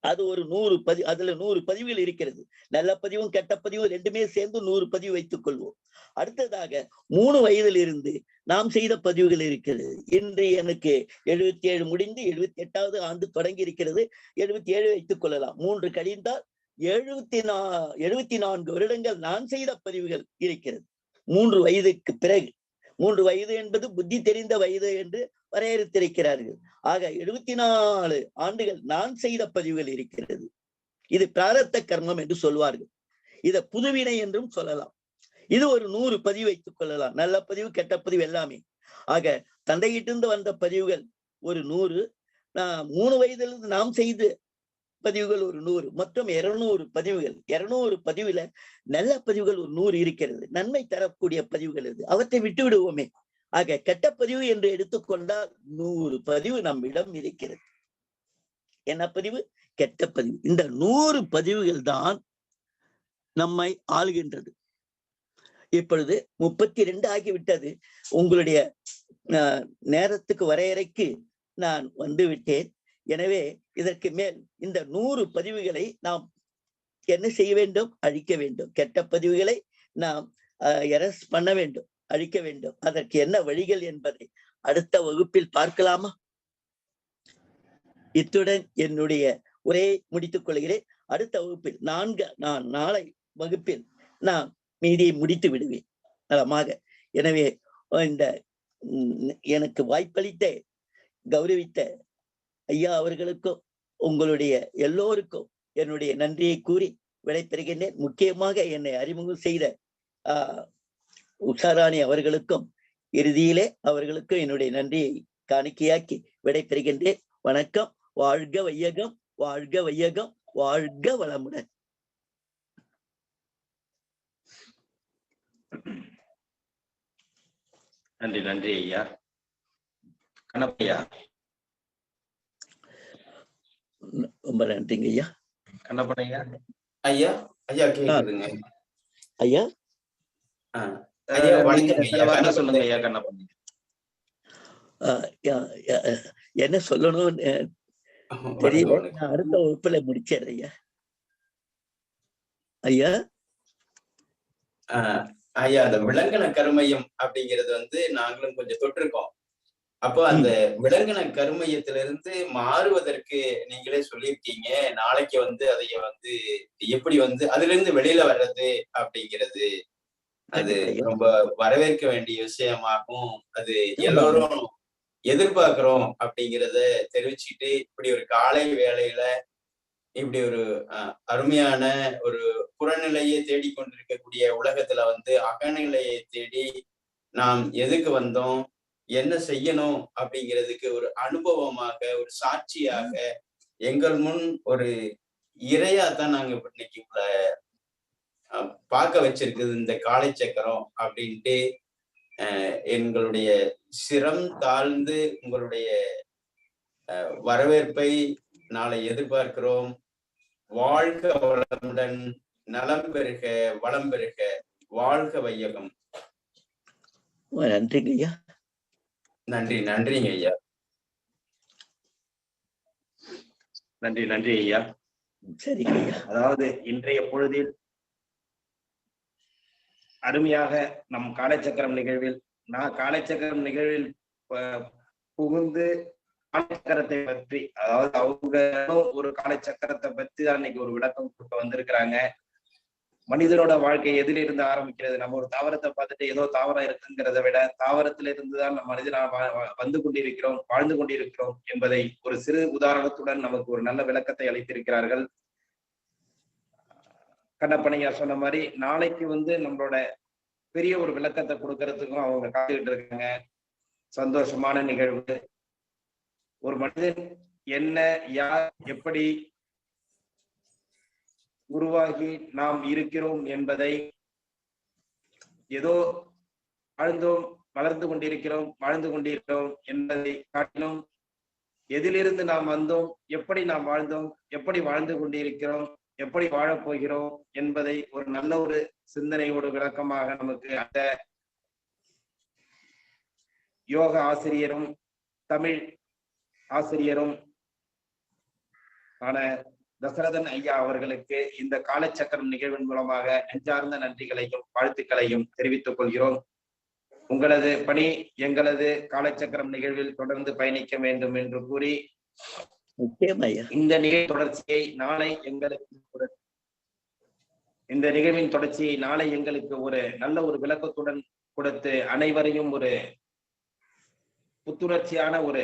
அது ஒரு 100 பதிவு, அதுல 100 பதிவுகள் இருக்கிறது. நல்ல பதிவும் கெட்ட பதிவும் ரெண்டுமே சேர்ந்து 100 பதிவு வைத்துக் கொள்வோம். அடுத்ததாக 3 வயதில் இருந்து நாம் செய்த பதிவுகள் இருக்கிறது. இன்று எனக்கு 77 முடிந்து 78வது ஆண்டு தொடங்கி இருக்கிறது. 77 வைத்துக் கொள்ளலாம். 3 கழிந்தால் 74 வருடங்கள் நான் செய்த பதிவுகள் இருக்கிறது. 3 வயதுக்கு பிறகு, 3 வயது என்பது புத்தி தெரிந்த வயது என்று வரையறுத்திருக்கிறார்கள். ஆக 74 ஆண்டுகள் நான் செய்த பதிவுகள் இருக்கிறது. இது பிராரத்த கர்மம் என்று சொல்வார்கள். இத புதுவினை என்றும் சொல்லலாம். இது ஒரு 100 பதிவு வைத்துக் கொள்ளலாம். நல்ல பதிவு கெட்ட பதிவு எல்லாமே. ஆக தந்தையிட்டிருந்து வந்த பதிவுகள் ஒரு 100, 3 வயதிலிருந்து நாம் செய்த பதிவுகள் ஒரு 100, மொத்தம் 200 பதிவுகள். 200 பதிவுல நல்ல பதிவுகள் ஒரு 100 இருக்கிறது. நன்மை தரக்கூடிய பதிவுகள் இது, அவற்றை விட்டு விடுவோமே. ஆக கெட்ட பதிவு என்று எடுத்துக்கொண்டால் 100 பதிவு நம்மிடம் இருக்கிறது. என்ன பதிவு? கெட்ட பதிவு. இந்த 100 பதிவுகள் தான் நம்மை ஆளுகின்றது. இப்பொழுது 32 ஆகிவிட்டது. உங்களுடைய நேரத்துக்கு வரையறைக்கு நான் வந்து விட்டேன். எனவே இதற்கு மேல் இந்த 100 பதிவுகளை நாம் என்ன செய்ய வேண்டும்? அழிக்க வேண்டும். கெட்ட பதிவுகளை நாம் எரஸ் பண்ண வேண்டும், அழிக்க வேண்டும். அதற்கு என்ன வழிகள் என்பதை அடுத்த வகுப்பில் பார்க்கலாமா? இத்துடன் என்னுடைய உரையை முடித்துக் கொள்கிறேன். அடுத்த வகுப்பில் நான் நாளை வகுப்பில் நான் மீதியை முடித்து விடுவேன் நலமாக. எனவே இந்த எனக்கு வாய்ப்பளித்த கௌரவித்த ஐயா அவர்களுக்கும் உங்களுடைய எல்லோருக்கும் என்னுடைய நன்றியை கூறி விடைபெறுகின்றேன். முக்கியமாக என்னை அறிமுகம் செய்த உஷாராணி அவர்களுக்கும் இறுதியிலே அவர்களுக்கும் என்னுடைய நன்றியை காணிக்கையாக்கி விடைபெறுகின்றேன். வணக்கம். வாழ்க வையகம், வாழ்க வையகம், வாழ்க வளமுடன். நன்றி நன்றி ஐயா. கண்ணப்பையா. ரொம்ப நன்றிங்க ஐயா. கண்ணப்பனையா. ஐயா ஐயா கேக்குதுங்க ஐயா. சொல்லுங்க ஐயா. கண்ணப்பன் என்ன சொல்லணும் தெரியல. நான் அடுத்த வகுப்புல முடிச்சேன் ஐயா. ஐயா ஐயா அந்த விலங்கன கருமையம் அப்படிங்கிறது வந்து நாங்களும் கொஞ்சம் தொட்டிருக்கோம். அப்போ அந்த விலங்கன கருமையத்திலிருந்து மாறுவதற்கு நீங்களே சொல்லியிருக்கீங்க. நாளைக்கு வந்து அதைய வந்து எப்படி வந்து அதுல இருந்து வெளியில வர்றது அப்படிங்கிறது அது ரொம்ப வரவேற்க வேண்டிய விஷயமாகும். அது எல்லோரும் எதிர்பார்க்கிறோம் அப்படிங்கிறத தெரிவிச்சுட்டு இப்படி ஒரு காலை வேளையில இப்படி ஒரு அருமையான ஒரு புறநிலையை தேடிக்கொண்டிருக்கக்கூடிய உலகத்துல வந்து அகநிலையை தேடி நாம் எதுக்கு வந்தோம், என்ன செய்யணும் அப்படிங்கிறதுக்கு ஒரு அனுபவமாக, ஒரு சாட்சியாக எங்கள் முன் ஒரு இறையாத்தான் நாங்க இன்னைக்கு பார்க்க வச்சிருக்குது இந்த காலை சக்கரம் அப்படின்ட்டு எங்களுடைய சிரம் தாழ்ந்து உங்களுடைய வரவேற்பை நாளை எதிர்பார்க்கிறோம். வாழ்க வளமுடன், நலம் பெறுக, வளம் பெறுக, வாழ்க வையகம். நன்றிங்க ஐயா. நன்றிங்க ஐயா. நன்றி நன்றி ஐயா. சரிங்க ஐயா. அதாவது இன்றைய பொழுதில் அருமையாக நம் காலச்சக்கரம் நிகழ்வில் காலச்சக்கரம் நிகழ்வில் புகுந்து காலச்சக்கரத்தை பற்றி, அதாவது அவங்க ஒரு காலச்சக்கரத்தை பற்றி தான் இன்னைக்கு ஒரு விளக்கம் கொடுக்க வந்திருக்கிறாங்க. மனிதனோட வாழ்க்கை எதிலிருந்து ஆரம்பிக்கிறது? நம்ம ஒரு தாவரத்தை பார்த்துட்டு ஏதோ தாவரம் இருக்குங்கிறத விட தாவரத்தில இருந்துதான் நம்ம மனிதனா வந்து கொண்டிருக்கிறோம், வாழ்ந்து கொண்டிருக்கிறோம் என்பதை ஒரு சிறு உதாரணத்துடன் நமக்கு ஒரு நல்ல விளக்கத்தை அளித்திருக்கிறார்கள். கண்ணப்பனையா சொன்ன மாதிரி நாளைக்கு நம்மளோட பெரிய ஒரு விளக்கத்தை கொடுக்கறதுக்கும் அவங்க காத்துக்கிட்டு இருக்காங்க. சந்தோஷமான நிகழ்வு. ஒரு மனிதன் என்ன, யார், எப்படி உருவாகி நாம் இருக்கிறோம் என்பதை, ஏதோ வாழ்ந்தோம், வளர்ந்து கொண்டிருக்கிறோம், வாழ்ந்து கொண்டிருக்கிறோம் என்பதை காட்டிலும் எதிலிருந்து நாம் வந்தோம், எப்படி நாம் வாழ்ந்தோம், எப்படி வாழ்ந்து கொண்டிருக்கிறோம், எப்படி வாழப்போகிறோம் என்பதை ஒரு நல்ல ஒரு சிந்தனையோடு விளக்கமாக நமக்கு அந்த யோக ஆசிரியரும் தமிழ் ஆசிரியரும் ஆன தசரதன் ஐயா அவர்களுக்கு இந்த காலச்சக்கரம் நிகழ்வின் மூலமாக நெஞ்சார்ந்த நன்றிகளையும் வாழ்த்துக்களையும் தெரிவித்துக் கொள்கிறோம். உங்களது பணி எங்களது காலச்சக்கரம் நிகழ்வில் தொடர்ந்து பயணிக்க வேண்டும் என்று கூறி இந்த நிகழ்வு தொடர்ச்சியை நாளை எங்களுக்கு ஒரு நல்ல ஒரு விளக்கத்துடன் கொடுத்து அனைவரையும் ஒரு புத்துணர்ச்சியான ஒரு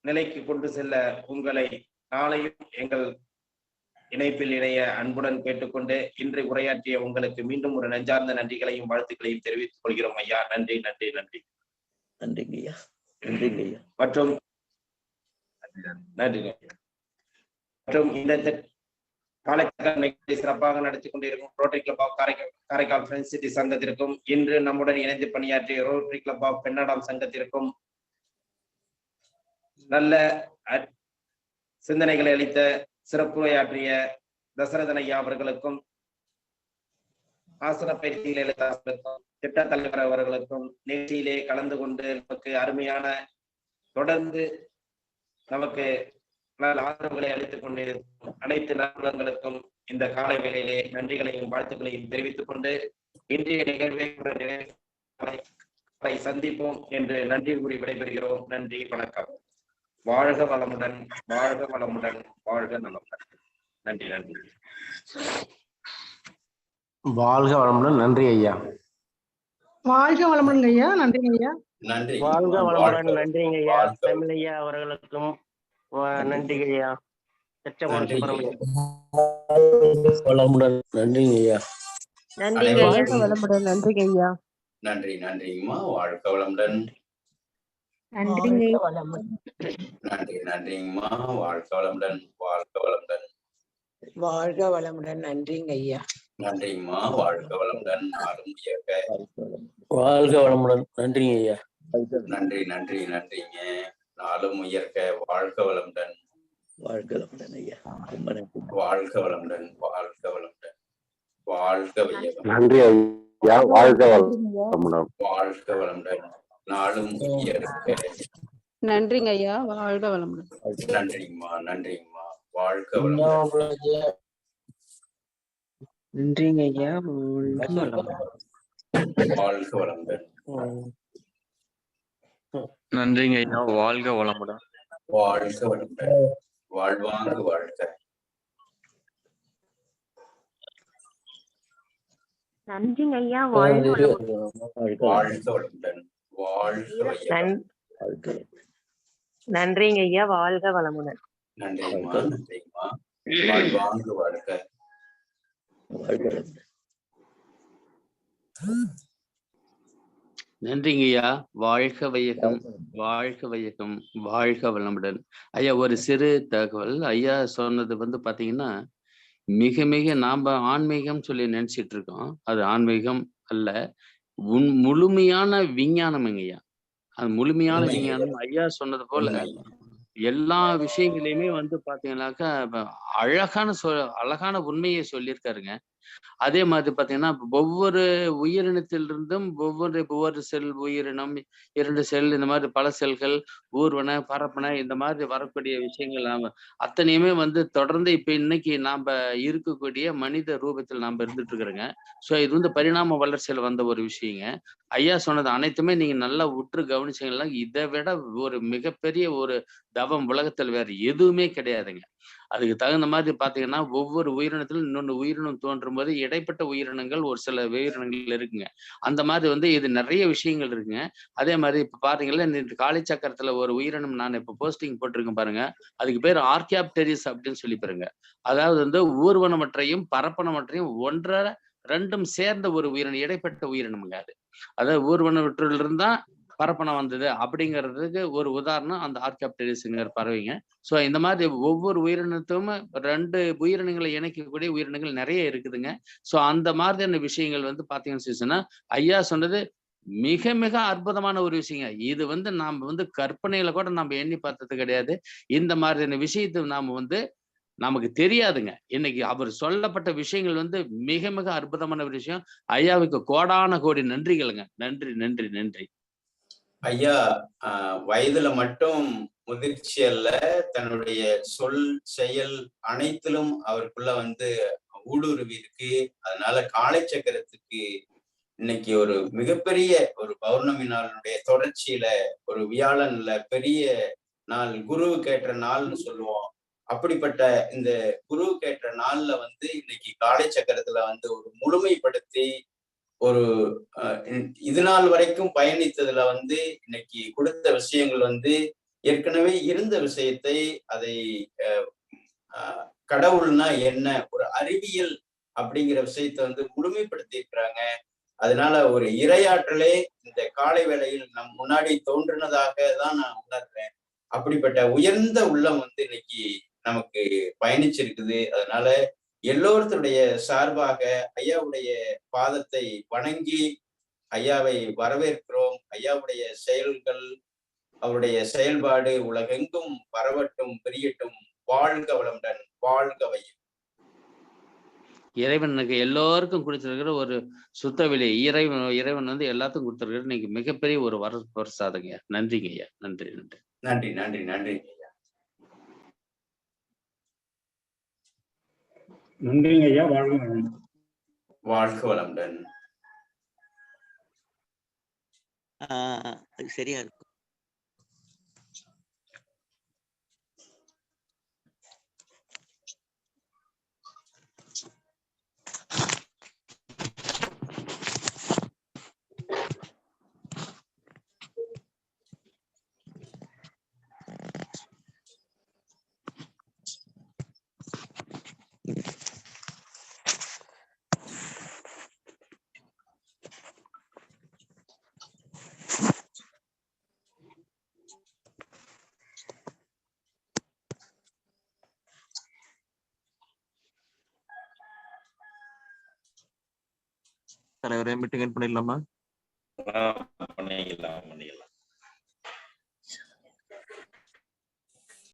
நிலைக்கு கொண்டு செல்ல உங்களை நாளையும் எங்கள் இணைப்பில் இணைய அன்புடன் கேட்டுக்கொண்டு இன்று உரையாற்றிய உங்களுக்கு மீண்டும் ஒரு நெஞ்சார்ந்த நன்றிகளையும் வாழ்த்துக்களையும் தெரிவித்துக் கொள்கிறோம் ஐயா. நன்றி நன்றி நன்றி நன்றிங்க ஐயா. நன்றிங்க ஐயா. மற்றும் இந்த காலச்சக்கரம் சிறப்பாக நடத்தி கொண்டிருக்கும் Rotary club of Karaikal friends city சங்கத்திற்கும், இன்று நம்முடன் இணைந்து பணியாற்றிய ரோட்டரி கிளப் ஆஃப் பெண்ணாடம் சங்கத்திற்கும், நல்ல சிந்தனைகளை அளித்த சிறப்புரையாற்றிய தசரதன் ஐயா அவர்களுக்கும், ஆசன பயிற்சியில் எழுத்தாளர்களுக்கும், திட்ட தலைவர் அவர்களுக்கும், நிகழ்ச்சியிலே கலந்து கொண்டு நமக்கு அருமையான தொடர்ந்து நமக்கு ஆதரவுகளை அளித்துக் கொண்டிருக்கும் அனைத்து நண்பர்களுக்கும் இந்த காலை வேளையிலே நன்றிகளையும் வாழ்த்துக்களையும் தெரிவித்துக் கொண்டு இன்றைய நிகழ்வை சந்திப்போம் என்று நன்றி கூறி விடைபெறுகிறோம். நன்றி, வணக்கம். வாழ்க வளமுடன், வாழ்க வளமுடன், வாழ்க நலமுடன். நன்றி நன்றி. வாழ்க வளமுடன். நன்றி ஐயா. வாழ்க வளமுடன் ஐயா. நன்றி ஐயா. நன்றி. வாழ்க வளமுடன். நன்றிங்க ஐயா. தமிழ் ஐயா அவர்களுக்கும் நன்றி ஐயா. வளமுடன். நன்றிங்க ஐயா. வாழ்க வளமுடன். நன்றி ஐயா. நன்றி நன்றிங்கம்மா. வாழ்க வளமுடன். நன்றி நன்றிங்கம்மா. வாழ்க வளமுடன். வாழ்க வளமுடன். வாழ்க வளமுடன். நன்றிங்க ஐயா. நன்றிங்கம்மா. வாழ்க வளமுடன். வாழ்க வளமுடன். நன்றிங்க ஐயா. நன்றி நன்றி நன்றிங்க. நாளும் உயர்க. வாழ்க வளமுடன். வாழ்க வளமுடன் ஐயா. ரொம்ப நன்றி. வாழ்க வளமுடன். வாழ்க வளமுடன். வாழ்க வையகம். நன்றி ஐயா. வாழ்க வளமுடன். வாழ்க வளமுடன். நாளும் உயர்க. நன்றிங்க ஐயா. வாழ்க வளமுடன். நன்றிங்கம்மா. நன்றிங்கம்மா. வாழ்க வளமுடன். நன்றிங்க ஐயா. வாழ்க வளமுடன். நன்றிங்க ஐயா. வாழ்க வளமுடன். வாழ்க வளமுடன். வாழ்வாங்கு வாழ்க. நன்றிங்க ஐயா. வாழ்க வளமுடன். வாழ்க வளமுடன். வாழ்க வையகம். நன்றிங்க ஐயா. வாழ்க வளமுடன். நன்றிங்கம்மா. நன்றிங்கம்மா. வாழ்வாங்கு வாழ்க. நன்றிங்க ஐயா. வாழ்க வையகம். வாழ்க வையகம். வாழ்க வளமுடன். ஐயா, ஒரு சிறு தகவல். ஐயா சொன்னது பாத்தீங்கன்னா மிக மிக நாம ஆன்மீகம் சொல்லி நினைச்சிட்டு இருக்கோம். அது ஆன்மீகம் அல்ல, முழுமையான விஞ்ஞானம்ங்க ஐயா. அது முழுமையான விஞ்ஞானம். ஐயா சொன்னது போல எல்லா விஷயங்களையுமே பாத்தீங்கன்னாக்கா அழகான உண்மையை சொல்லியிருக்காருங்க. அதே மாதிரி பாத்தீங்கன்னா ஒவ்வொரு உயிரினத்திலிருந்தும் ஒவ்வொரு செல் உயிரினம் 2 செல் இந்த மாதிரி பல செல்கள் ஊர்வன பரப்பன இந்த மாதிரி வரக்கூடிய விஷயங்கள் அத்தனையுமே வந்து தொடர்ந்து இப்ப இன்னைக்கு நாம இருக்கக்கூடிய மனித ரூபத்தில் நாம இருந்துட்டு இருக்கிறோங்க. சோ இது வந்து பரிணாம வளர்ச்சியில் வந்த ஒரு விஷயங்க. ஐயா சொன்னது அனைத்துமே நீங்க நல்லா உற்று கவனிச்சீங்கன்னா இதை விட ஒரு மிகப்பெரிய ஒரு தவம் உலகத்தில் வேற எதுவுமே கிடையாதுங்க. அதுக்கு தகுந்த மாதிரி பாத்தீங்கன்னா ஒவ்வொரு உயிரினத்திலும் இன்னொன்று உயிரினம் தோன்றும் போது இடைப்பட்ட உயிரினங்கள் ஒரு சில உயிரினங்கள் இருக்குங்க. அந்த மாதிரி வந்து இது நிறைய விஷயங்கள் இருக்குங்க. அதே மாதிரி இப்ப பாத்தீங்கன்னா இந்த காளி சக்கரத்துல ஒரு உயிரினம் நான் இப்ப போஸ்டிங் போட்டிருக்கேன் பாருங்க. அதுக்கு பேர் ஆர்கியாப்டெரிஸ் அப்படின்னு சொல்லி பாருங்க. அதாவது வந்து ஊர்வனமற்றையும் பரப்பனமற்றையும் ஒன்றரை ரெண்டும் சேர்ந்த ஒரு உயிரினம், இடைப்பட்ட உயிரினம்ங்க அது. அதாவது ஊர்வனவற்றில் இருந்தா பரப்பனம் வந்தது அப்படிங்கிறதுக்கு ஒரு உதாரணம் அந்த ஆர்கியாப்டெரிஸ்ங்கிற பறவைங்க. சோ இந்த மாதிரி ஒவ்வொரு உயிரினத்தும் 2 உயிரினங்களை இணைக்கக்கூடிய உயிரினங்கள் நிறைய இருக்குதுங்க. சோ அந்த மாதிரியான விஷயங்கள் வந்து பாத்தீங்கன்னு ஐயா சொன்னது மிக மிக அற்புதமான ஒரு விஷயங்க. இது வந்து நாம வந்து கற்பனையில கூட நம்ம எண்ணி பார்த்தது கிடையாது. இந்த மாதிரியான விஷயத்தை நாம வந்து நமக்கு தெரியாதுங்க. இன்னைக்கு அவர் சொல்லப்பட்ட விஷயங்கள் வந்து மிக மிக அற்புதமான ஒரு விஷயம். ஐயாவுக்கு கோடான கோடி நன்றிகளுங்க. நன்றி நன்றி நன்றி. ஐயா வயதுல மட்டும் முதிர்ச்சி அல்ல, தன்னுடைய சொல் செயல் அனைத்திலும் அவருக்குள்ள வந்து ஊடுருவி இருக்கு. அதனால காளை சக்கரத்துக்கு இன்னைக்கு ஒரு மிகப்பெரிய ஒரு பௌர்ணமி நாளுடைய தொடர்ச்சியில ஒரு வியாழன்ல பெரிய நாள், குருவுக்கேற்ற நாள்னு சொல்லுவோம். அப்படிப்பட்ட இந்த குருவுக்கேற்ற நாள்ல வந்து இன்னைக்கு காளை சக்கரத்துல வந்து ஒரு முழுமைப்படுத்தி ஒரு இது நாள் வரைக்கும் பயணித்ததுல வந்து இன்னைக்கு கொடுத்த விஷயங்கள் வந்து ஏற்கனவே இருந்த விஷயத்தை அதை கடவுள்னா என்ன, ஒரு அறிவியல் அப்படிங்கிற விஷயத்த வந்து முழுமைப்படுத்தி இருக்கிறாங்க. அதனால ஒரு இறையாற்றலே இந்த காலை வேளையில் நம் முன்னாடி தோன்றினதாக தான் நான் உணர்றேன். அப்படிப்பட்ட உயர்ந்த உள்ளம் வந்து இன்னைக்கு நமக்கு பயணிச்சிருக்குது. அதனால எல்லோருடைய சார்பாக ஐயாவுடைய பாதத்தை வணங்கி ஐயாவை வரவேற்கிறோம். ஐயாவுடைய செயல்கள், அவருடைய செயல்பாடு உலகெங்கும் பரவட்டும், பெரியட்டும். வாழ்க வளமுடன், வாழ்க வையம். இறைவனுக்கு எல்லோருக்கும் கொடுத்திருக்கிற ஒரு சுத்த வெளி இறைவன் வந்து எல்லாத்துக்கும் கொடுத்திருக்கிற இன்னைக்கு மிகப்பெரிய ஒரு வரப்பிரசாதங்க. நன்றிங்க ஐயா. நன்றி நன்றி நன்றி நன்றி நன்றி ஐயா. நன்றிங்க ஐயா. வாழ்க வளமுடன். வாழ்க வளமுடன். அது சரியா இருக்கும். தலைவரே மீட்டிங் பண்ணிடலாமா? பண்ணிடலாம்.